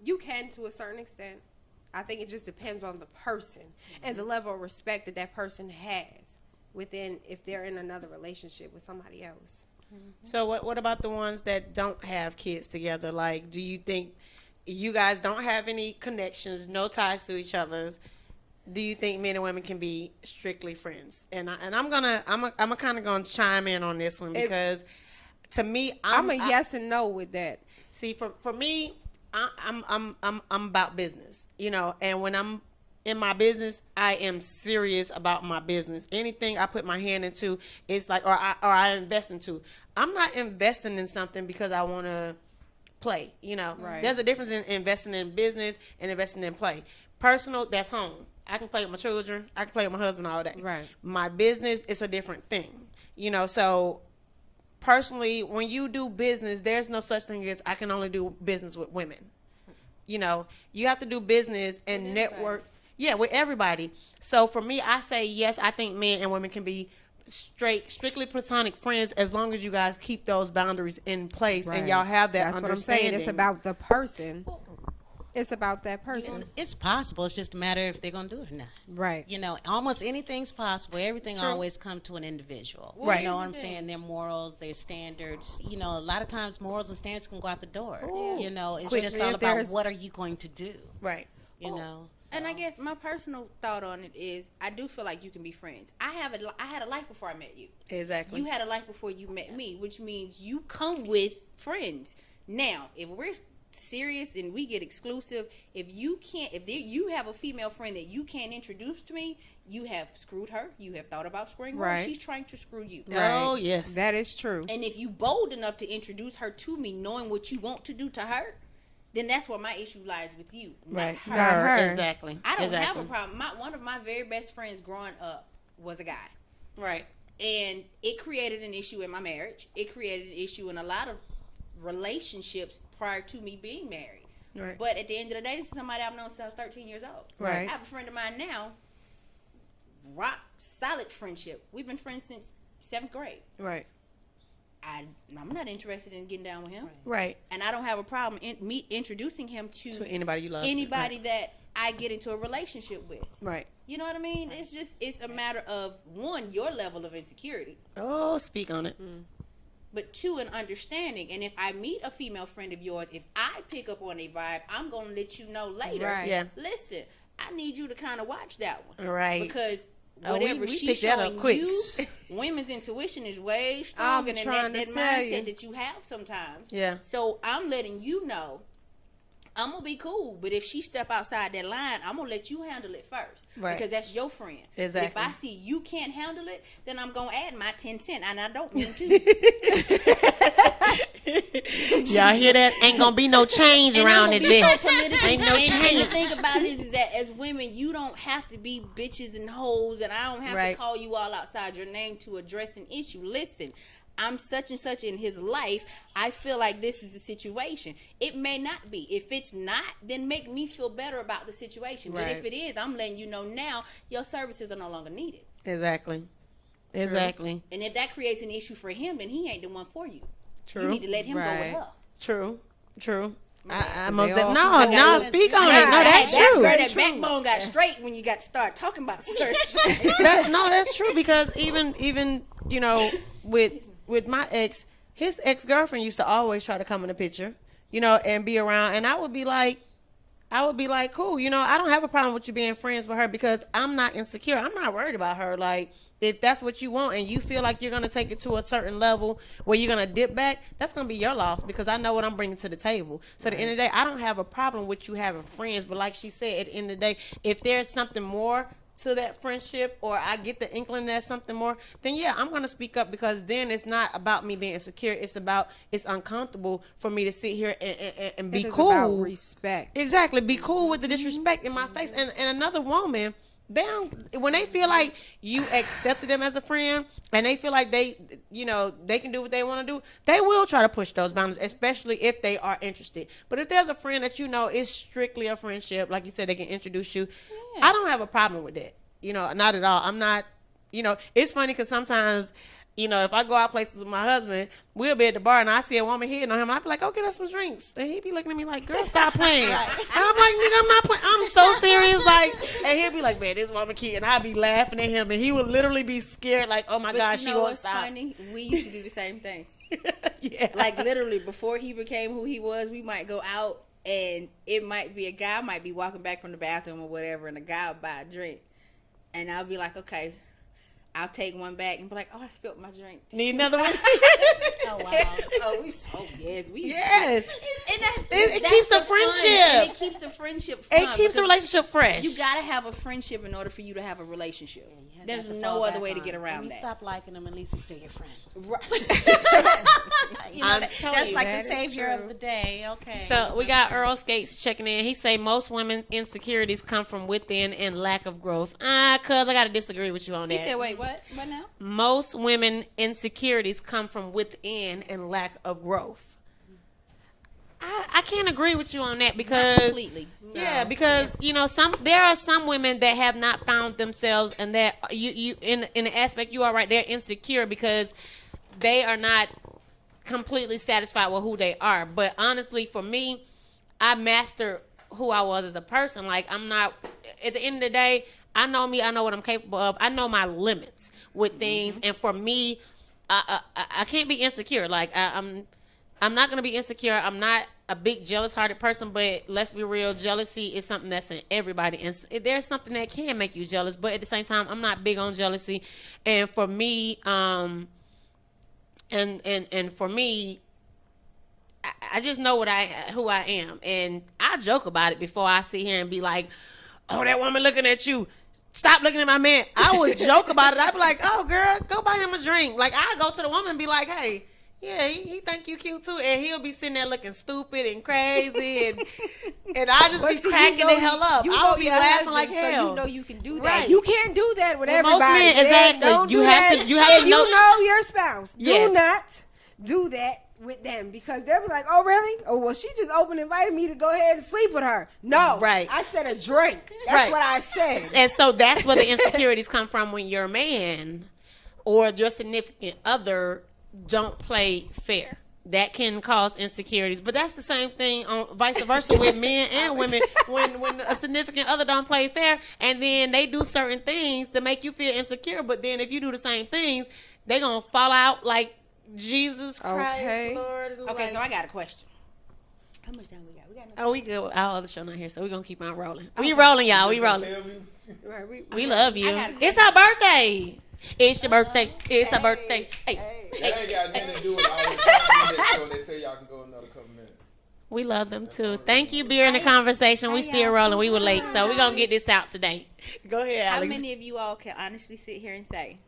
you can to a certain extent. I think it just depends on the person and the level of respect that that person has within, if they're in another relationship with somebody else. So what about the ones that don't have kids together? Like, do you think you guys don't have any connections, no ties to each other's? Do you think men and women can be strictly friends? And I'm kind of gonna chime in on this one because to me, I'm a yes and no with that. See, for me, I'm about business, you know, and when I'm in my business, I am serious about my business. Anything I put my hand into, it's like, or I invest into. I'm not investing in something because I want to play, you know. Right. There's a difference in investing in business and investing in play. Personal, that's home. I can play with my children. I can play with my husband all day. Right. My business is a different thing, you know. So personally, when you do business, there's no such thing as I can only do business with women. You know, you have to do business and network. Yeah, with everybody. So for me, I say yes. I think men and women can be strictly platonic friends as long as you guys keep those boundaries in place and y'all have that understanding. That's what I'm saying. It's about the person. It's about that person. It's possible. It's just a matter if they're going to do it or not. Right. You know, almost anything's possible. Everything always comes to an individual. Right. You know what I'm saying? Their morals, their standards. You know, a lot of times morals and standards can go out the door. Ooh. You know, it's Quick, just all about there's- what are you going to do. Right. You know. And I guess my personal thought on it is I do feel like you can be friends. I had a life before I met you. Exactly. You had a life before you met me, which means you come with friends. Now, if we're serious and we get exclusive, if you have a female friend that you can't introduce to me, you have screwed her. You have thought about screwing her. Right. She's trying to screw you. Oh, yes. That is true. And if you bold enough to introduce her to me, knowing what you want to do to her, then that's where my issue lies with you, not her. Not her. Exactly. I don't have a problem. One of my very best friends growing up was a guy. Right. And it created an issue in my marriage. It created an issue in a lot of relationships prior to me being married. Right. But at the end of the day, this is somebody I've known since I was 13 years old. Right. I have a friend of mine now, rock solid friendship. We've been friends since 7th grade. Right. I'm not interested in getting down with him. Right. And I don't have a problem me introducing him to anybody you love. anybody that I get into a relationship with. Right. You know what I mean? It's a matter of, one, your level of insecurity, Oh, speak on it. but two, an understanding. And if I meet a female friend of yours, if I pick up on a vibe, I'm going to let you know later. Right. Yeah. Listen, I need you to kind of watch that one. Right. Because Oh, whatever we she's picked that up showing quick. you, women's intuition is way stronger than trying that to tell mindset you. that you have sometimes. Yeah. So I'm letting you know, I'm going to be cool. But if she step outside that line, I'm going to let you handle it first. Right. Because that's your friend. Exactly. If I see you can't handle it, then I'm going to add my 10 cents. And I don't mean to. Y'all hear that? Ain't gonna be no change around it. So Ain't no and change. the thing about it is that as women, you don't have to be bitches and hoes, and I don't have to call you all outside your name to address an issue. Listen, I'm such and such in his life. I feel like this is the situation. It may not be. If it's not, then make me feel better about the situation. But if it is, I'm letting you know now your services are no longer needed. Exactly. And if that creates an issue for him, then he ain't the one for you. True. You need to let him go with her. True. I most speak on it. No, that's true. That backbone got straight when you got to start talking about certain things. That's true, because even you know, with my ex, his ex-girlfriend used to always try to come in the picture, you know, and be around, and I would be like, cool, you know, I don't have a problem with you being friends with her because I'm not insecure. I'm not worried about her. Like, if that's what you want and you feel like you're going to take it to a certain level where you're going to dip back, that's going to be your loss because I know what I'm bringing to the table. So at the end of the day, I don't have a problem with you having friends. But like she said, at the end of the day, if there's something more to that friendship, or I get the inkling there's something more, then yeah, I'm going to speak up, because then it's not about me being insecure. It's uncomfortable for me to sit here and be cool. About respect. Exactly. Be cool with the disrespect in my face. And another woman, when they feel like you accepted them as a friend and they feel like they can do what they want to do, they will try to push those boundaries, especially if they are interested. But if there's a friend that you know is strictly a friendship, like you said, they can introduce you, I don't have a problem with that. You know, not at all. I'm not, you know, it's funny because sometimes, you know, if I go out places with my husband, we'll be at the bar and I see a woman hitting on him. I'd be like, "Oh, get us some drinks." And he'd be looking at me like, "Girl, stop playing." And I'm like, "Nigga, I'm not playing. I'm so serious." Like, and he'll be like, "Man, this woman cute." And I'd be laughing at him and he would literally be scared like, "Oh my God, she won't stop." Funny? We used to do the same thing. Yeah. Like literally before he became who he was, we might go out and it might be a guy might be walking back from the bathroom or whatever, and a guy will buy a drink. And I'll be like, "Okay, I'll take one back," and be like, "Oh, I spilled my drink. Need another one?" Oh wow! Oh, we so yes. And it keeps the friendship. It keeps the friendship. It keeps the relationship fresh. You gotta have a friendship in order for you to have a relationship. There's no other way to get around that. When you stop liking them, at least he's still your friend. Right. You know, that's like the savior of the day. Okay. So we got Earl Skates checking in. He say most women insecurities come from within and lack of growth. Cuz I got to disagree with you on that. He said, wait, what? What now? Most women insecurities come from within and lack of growth. I can't agree with you on that because not completely. Yeah, because you know there are some women that have not found themselves, and that you in the aspect you are right, they're insecure because they are not completely satisfied with who they are. But honestly, for me, I mastered who I was as a person. Like, I'm not, at the end of the day, I know me, I know what I'm capable of. I know my limits with things. And for me, I can't be insecure. Like, I'm not going to be insecure. I'm not a big jealous-hearted person, but let's be real, jealousy is something that's in everybody. And there's something that can make you jealous, but at the same time, I'm not big on jealousy. And for me, and for me, I just know who I am. And I joke about it before I sit here and be like, "Oh, that woman looking at you. Stop looking at my man." I would joke about it. I'd be like, "Oh, girl, go buy him a drink." Like, I go to the woman and be like, "Hey, yeah, he think you cute too," and he'll be sitting there looking stupid and crazy, and I just be cracking the hell up. I would be laughing like hell. So you know you can do that. Right. You can't do that with Most everybody. men, exactly. Don't You do have that. to If know. you know your spouse. Yes. Do not do that with them, because they'll be like, "Oh, really? Oh, well, she just invited me to go ahead and sleep with her." No, Right. I said a drink. That's Right. what I said. And so that's where the insecurities come from when your man or your significant other don't play fair. That can cause insecurities, but that's the same thing on vice versa with men and women. When a significant other don't play fair, and then they do certain things to make you feel insecure, but then if you do the same things, they gonna fall out like Jesus Christ, Okay. Lord. Okay, like, so I got a question. How much time we got? We got no oh, we good. Our other show not here, so we're gonna keep on rolling. We rolling, y'all. We rolling. Right, We love you. I got a It's our birthday. It's your birthday. It's our birthday. Hey. That ain't got nothing to do with all the compliments, so they say y'all can go another couple minutes. We love them too. Thank you, Beer, in the conversation. We still rolling. We were late, so we're going to get this out today. Go ahead, How Alex. many of you all can honestly sit here and say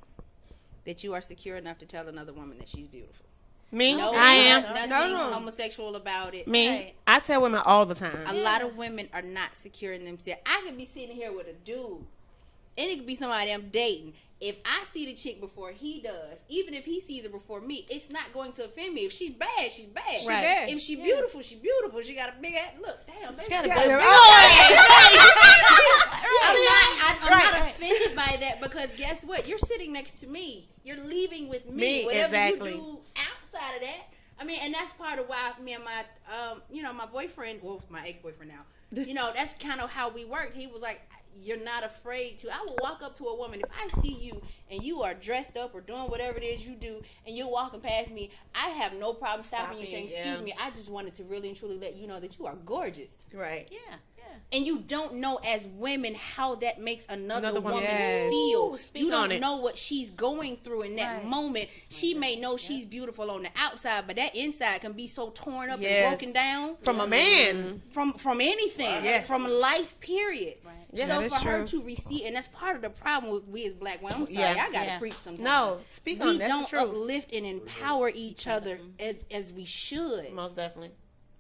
that you are secure enough to tell another woman that she's beautiful? Me? No, I am. Nothing No. homosexual about it. Me? Right. I tell women all the time. A lot of women are not secure in themselves. I could be sitting here with a dude, and it could be somebody I'm dating. If I see the chick before he does, even if he sees her before me, it's not going to offend me. If she's bad, she's bad. She bad. If she's beautiful, she's beautiful. She got a big ass. Look, damn, baby. She got a Yeah, good I'm not offended by that because guess what? You're sitting next to me. You're leaving with me. Whatever exactly. you do outside of that. I mean, and that's part of why me and my, my boyfriend, well, my ex-boyfriend now, that's kind of how we worked. He was like, you're not afraid to. I will walk up to a woman. If I see you and you are dressed up or doing whatever it is you do and you're walking past me, I have no problem stopping you saying, excuse me, I just wanted to really and truly let you know that you are gorgeous. Right. Yeah. And you don't know as women how that makes another woman Yes. feel. Ooh, speak you on don't it. know what she's going through in that moment. She may know she's beautiful on the outside, but that inside can be so torn up and broken down From a man. from anything. Yes. From life, period. Yeah, So that for is her true. to receive, and that's part of the problem with we as black women. I'm sorry, Yeah. I gotta preach sometimes. No, speak on we it. That's don't the truth. uplift and empower each other as we should. Most definitely.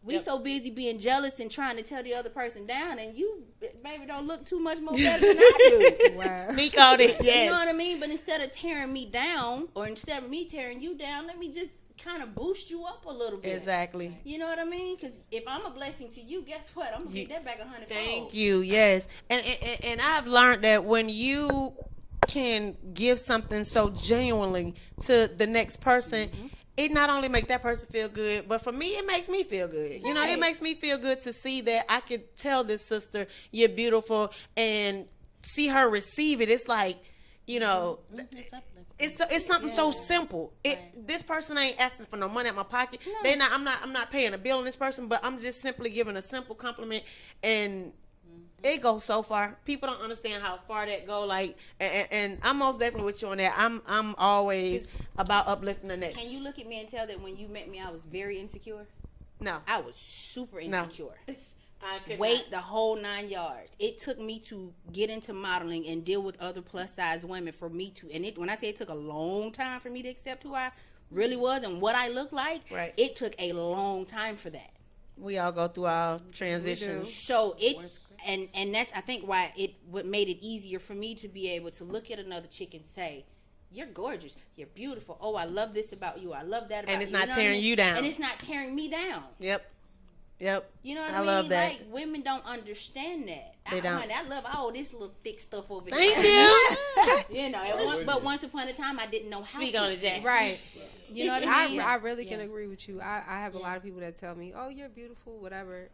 We so busy being jealous and trying to tear the other person down, and you, baby, don't look too much more better than I do. Wow. Speak on it. You Yes. know what I mean? But instead of tearing me down, or instead of me tearing you down, let me just kind of boost you up a little bit. Exactly. You know what I mean? Because if I'm a blessing to you, guess what? I'm gonna get that back 100 Thank you. Yes. And I've learned that when you can give something so genuinely to the next person, it not only make that person feel good, but for me, it makes me feel good. You know, it makes me feel good to see that I could tell this sister, you're beautiful, and see her receive it. It's like, it's something so simple. This person ain't asking for no money out my pocket. No. I'm not paying a bill on this person, but I'm just simply giving a simple compliment, and it goes so far. People don't understand how far that go. Like, and I'm most definitely with you on that. I'm always about uplifting the next. Can you look at me and tell that when you met me, I was very insecure? No, I was super insecure. I could Wait not. the whole 9 yards. It took me to get into modeling and deal with other plus size women for me to, and when I say it took a long time for me to accept who I really was and what I looked like, it took a long time for that. We all go through our transitions. So it's and that's I think why what made it easier for me to be able to look at another chick and say, you're gorgeous, you're beautiful. Oh, I love this about you. I love that about you. And it's not You know what I tearing mean? you down. And it's not tearing me down. Yep. You know what I I mean? love that. Like women don't understand that. They don't. I love all this little thick stuff over Thank here. you. You know, but once upon a time I didn't know how Speak to. on it, Jack. Right. You know what I mean? I really can agree with you. I have a lot of people that tell me, "Oh, you're beautiful," whatever,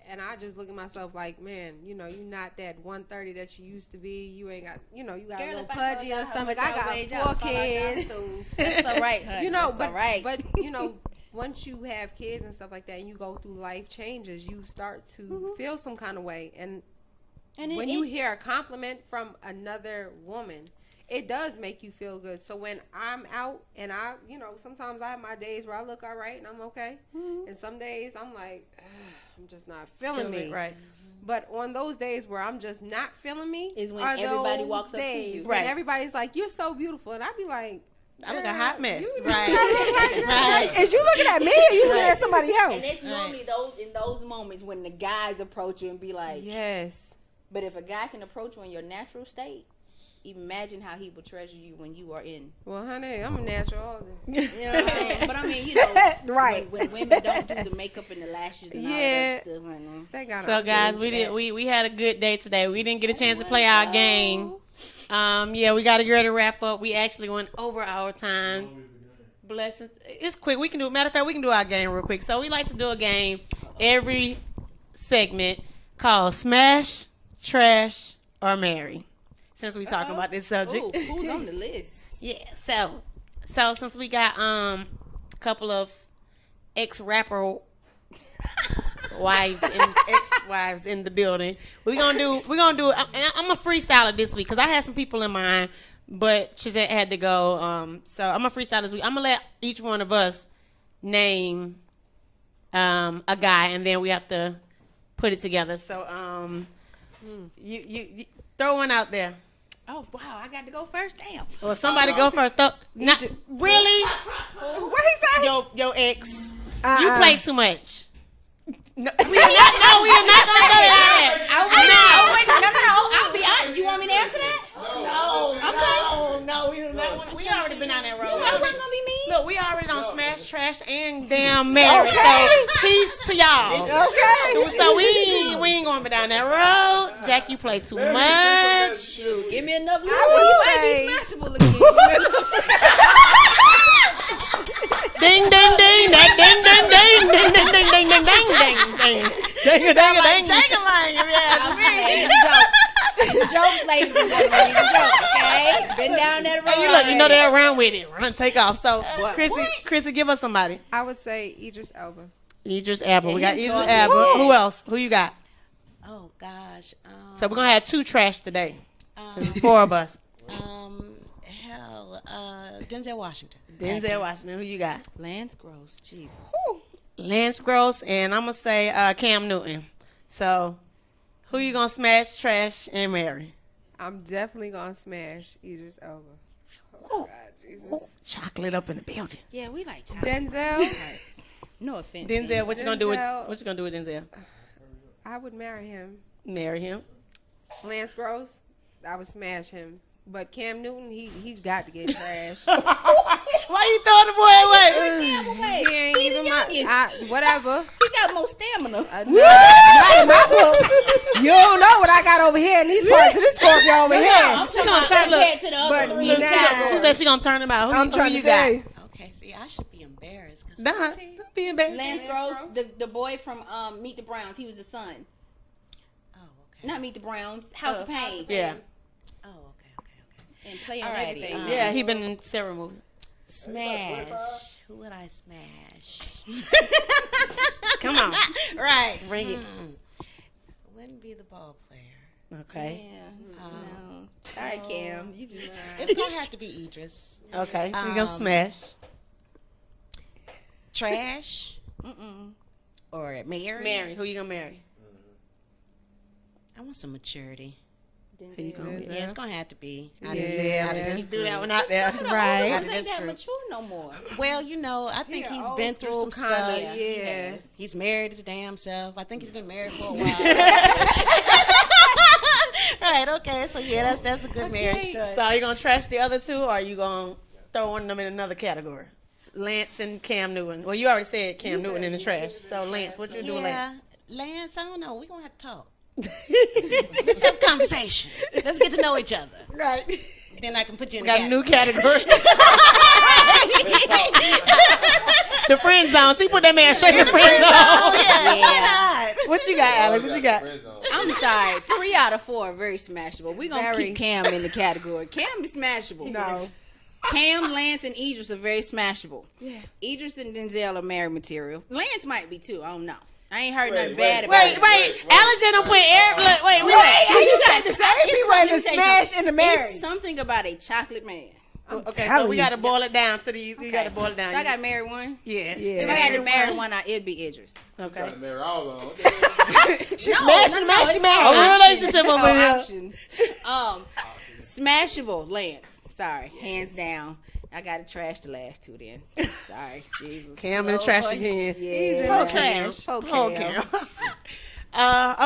and I just look at myself like, man, you're not that 130 that you used to be. You ain't got, you got Girl, a little if I pudgy told y'all on how stomach. much I y'all got weighed, y'all 4 would fall out y'all kids. stools. That's all right, honey. That's all right. but once you have kids and stuff like that, and you go through life changes, you start to feel some kind of way. And when you hear a compliment from another woman, it does make you feel good. So when I'm out and sometimes I have my days where I look all right and I'm okay. And some days I'm like, I'm just not feeling me. Right. But on those days where I'm just not feeling me Is when are everybody those walks up to days you. when Right. everybody's like, you're so beautiful. And I'd be like, I look a hot mess. You Right. like, is you looking at me or you looking at somebody else? And it's normally in those moments when the guys approach you and be like, Yes. But if a guy can approach you in your natural state, imagine how he will treasure you when you are in. Well, honey, I'm a natural all day. You know what I'm saying? But I mean, Right. when women don't do the makeup and the lashes and all that stuff, honey. Thank God So I'm guys, good we had a good day today. We didn't get a chance to play our game. We got to get ready to wrap up. We actually went over our time. Blessings. It's quick. We can do. Matter of fact, we can do our game real quick. So we like to do a game every segment called Smash, Trash, or Marry. Since we talking about this subject. Ooh, who's on the list? Yeah. So since we got a couple of ex-rapper wives and ex-wives in the building, we're gonna do. And I'm a freestyler this week because I had some people in mind, but Cheesette had to go. So I'm a freestyler this week. I'm gonna let each one of us name a guy, and then we have to put it together. So you throw one out there. Oh, wow, I got to go first? Damn. Well, somebody go first. Really? What he say? Your your ex. You play too much. No, we are not gonna go there. I'll be honest. You want me to answer that? No, we do not want. We already been down that road. That's not gonna be me. Look, we already done smash, trash, and damn married. So peace to y'all. Okay. So we ain't gonna be down that road. Jack, you play too much. Shoot, give me enough. I You would might be say- smashable again. Ding ding ding, that ding ding ding, ding ding ding ding ding ding ding ding. Ding ding ding ding. The jokes, ladies and gentlemen. The jokes, okay? Been down that road. Hey, you look, you know they're around with it. Run, take off. So, What? Chrissy, give us somebody. I would say Idris Elba. Idris Elba. We Yeah, got he Idris talking. Elba. Woo. Who else? Who you got? Oh gosh. So we're gonna have 2 trash today. Since it's 4 of us. Denzel Washington. Denzel Washington. Who you got? Lance Gross, Jesus. Lance Gross, and I'm gonna say Cam Newton. So, who you gonna smash, trash, and marry? I'm definitely gonna smash Idris Elba. Oh, God, Jesus. Chocolate up in the building. Yeah, we like chocolate. Denzel, No offense. Denzel, what you gonna do with Denzel. Denzel? I would marry him. Marry him. Lance Gross, I would smash him. But Cam Newton, he's got to get trashed. Why you throwing the boy away? He ain't He the even my youngest. whatever. He got more stamina. Not in my book. You don't know what I got over here in these parts of this Scorpio over here. She gonna turn. Look, Compared to the other but three. nah. she said she gonna turn him out. I'm Who trying you to tell got? you. Okay, see, I should be embarrassed. Cause Nah, don't be embarrassed. Lance Gross, the boy from Meet the Browns. He was the son. Oh, okay. Not Meet the Browns. House of Pain. Yeah, Oh, okay. And play on Alrighty, everything. yeah. He been in several movies. Smash. Who would I smash? Come on, Right. bring it. Wouldn't be the ball player. Okay, Yeah. No. All right, Cam. You just. It's gonna have to be Idris. okay. You gonna smash? Trash or Mary? Marry. Who you gonna marry? I want some maturity. Who you gonna get? Yeah, it's gonna have to be. Out Yeah, of this let's do that group. one out there. I Right. don't think that mature no more. Well, you know, I think He he's old been through some school stuff. kinda, yeah. He's married his damn self. I think he's been married for a while. Right, okay. So yeah, that's a good marriage choice. So are you gonna trash the other 2, or are you gonna throw one of them in another category? Lance and Cam Newton. Well, you already said Cam Newton in the trash. So Lance, what you doing, Lance? Lance, I don't know. We're gonna have to talk. Let's have a conversation. Let's get to know each other. Right. Then I can put you in We got a the new category. The friend zone. She put that man straight in the friend zone. Yeah. What you got, Alex? What you got? I'm sorry. 3 out of 4 are very smashable. We're going to Very. keep Cam in the category. Cam is smashable. No. Cam, Lance, and Idris are very smashable. Yeah. Idris and Denzel are married material. Lance might be too. I don't know. I ain't heard nothing bad about it. Wait. Alex said don't put air. Wait. You got the same people in the smash and the married. It's something about a chocolate man. Okay, so we got to boil it down to these. We got to boil it down. So I got married one. Yeah. If I had to marry one, it'd be Idris. Okay. Marry all of them. She smashed him, man. She A married. real relationship over here. Options. Smashable, Lance. Sorry, hands down. I got to trash the last 2 then. Sorry, Jesus. Cam in the trash again. Yeah. Poor Cam. Poor Cam.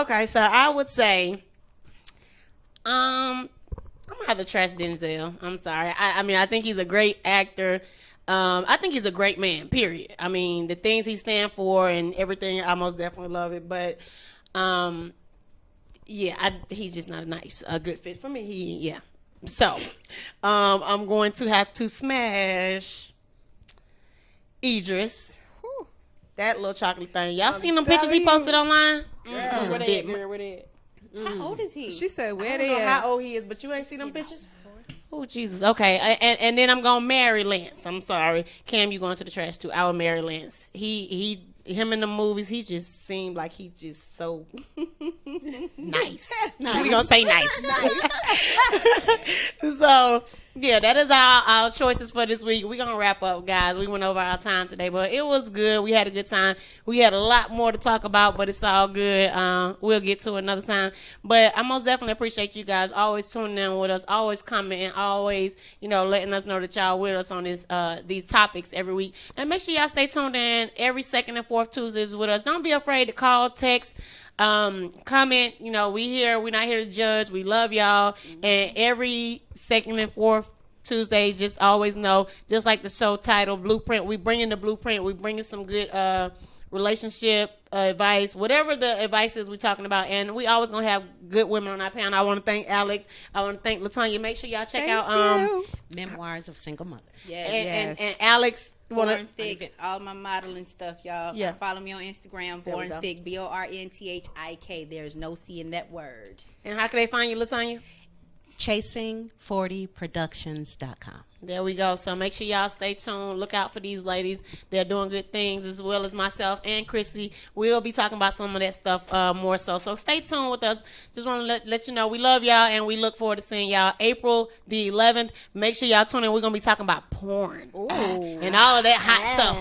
Okay, so I would say, I'm gonna have to trash Denzel. I'm sorry. I mean, I think he's a great actor. I think he's a great man. Period. I mean, the things he stands for and everything, I most definitely love it. But, yeah, he's just not a good fit for me. So, I'm going to have to smash Idris. That little chocolate thing. Y'all seen them pictures he posted online? Where they at, girl? Where they at? How old is he? She said, I where don't they know at? how old he is, but you ain't seen them pictures? Oh, Jesus. Okay. And then I'm going to marry Lance. I'm sorry. Cam, you going to the trash too. I will marry Lance. Him in the movies, he just seemed like he just so nice. We going to say nice. So, Yeah, that is our choices for this week. We're going to wrap up, guys. We went over our time today, but it was good. We had a good time. We had a lot more to talk about, but it's all good. We'll get to it another time. But I most definitely appreciate you guys always tuning in with us, always commenting, always, letting us know that y'all with us on these topics every week. And make sure y'all stay tuned in every second and fourth Tuesdays with us. Don't be afraid to call, text, comment. We here. We're not here to judge. We love y'all. And every second and fourth Tuesday, just always know, just like the show title, Blueprint, we bring in the blueprint. We bring in some good relationship advice, whatever the advice is we're talking about. And we always going to have good women on our panel. I want to thank Alex. I want to thank LaTonya. Make sure y'all check out Memoirs of Single Mothers. Yes. And Alex. Born Thik, all my modeling stuff, y'all. Yeah. Follow me on Instagram, Born Thik, BORNTHIK. There's no C in that word. And how can they find you, LaTonya? Chasing40productions.com. There we go. So make sure y'all stay tuned. Look out for these ladies. They're doing good things, as well as myself and Chrissy. We'll be talking about some of that stuff more so. So stay tuned with us. Just want to let you know we love y'all, and we look forward to seeing y'all April the 11th. Make sure y'all tune in. We're going to be talking about porn and all of that hot stuff.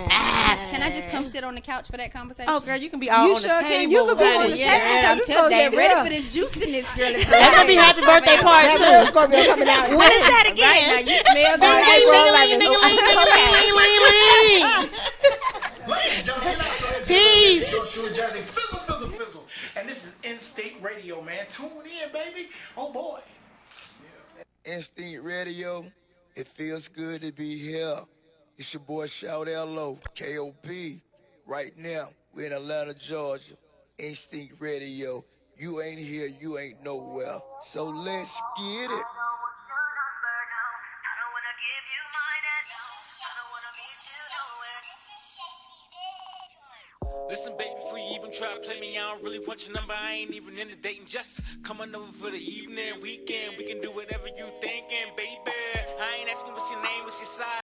Can I just come sit on the couch for that conversation? Oh, girl, you can be all on the table. You can be on the table. I'm telling you, ready for this juice in this girl. That's going to be happy birthday party, too. Scorpio coming out. When is that again? Right now, you smell good. Peace. Fizzle. And this is Instinct Radio, man. Tune in, baby. Oh, boy. Instinct Radio, it feels good to be here. It's your boy Shout L.O. K.O.P. Right now, we're in Atlanta, Georgia. Instinct Radio. You ain't here, you ain't nowhere. So let's get it. Listen, baby, before you even try to play me, I don't really want your number. I ain't even into dating. Just come on over for the evening, weekend. We can do whatever you thinking, baby. I ain't asking what's your name, what's your size.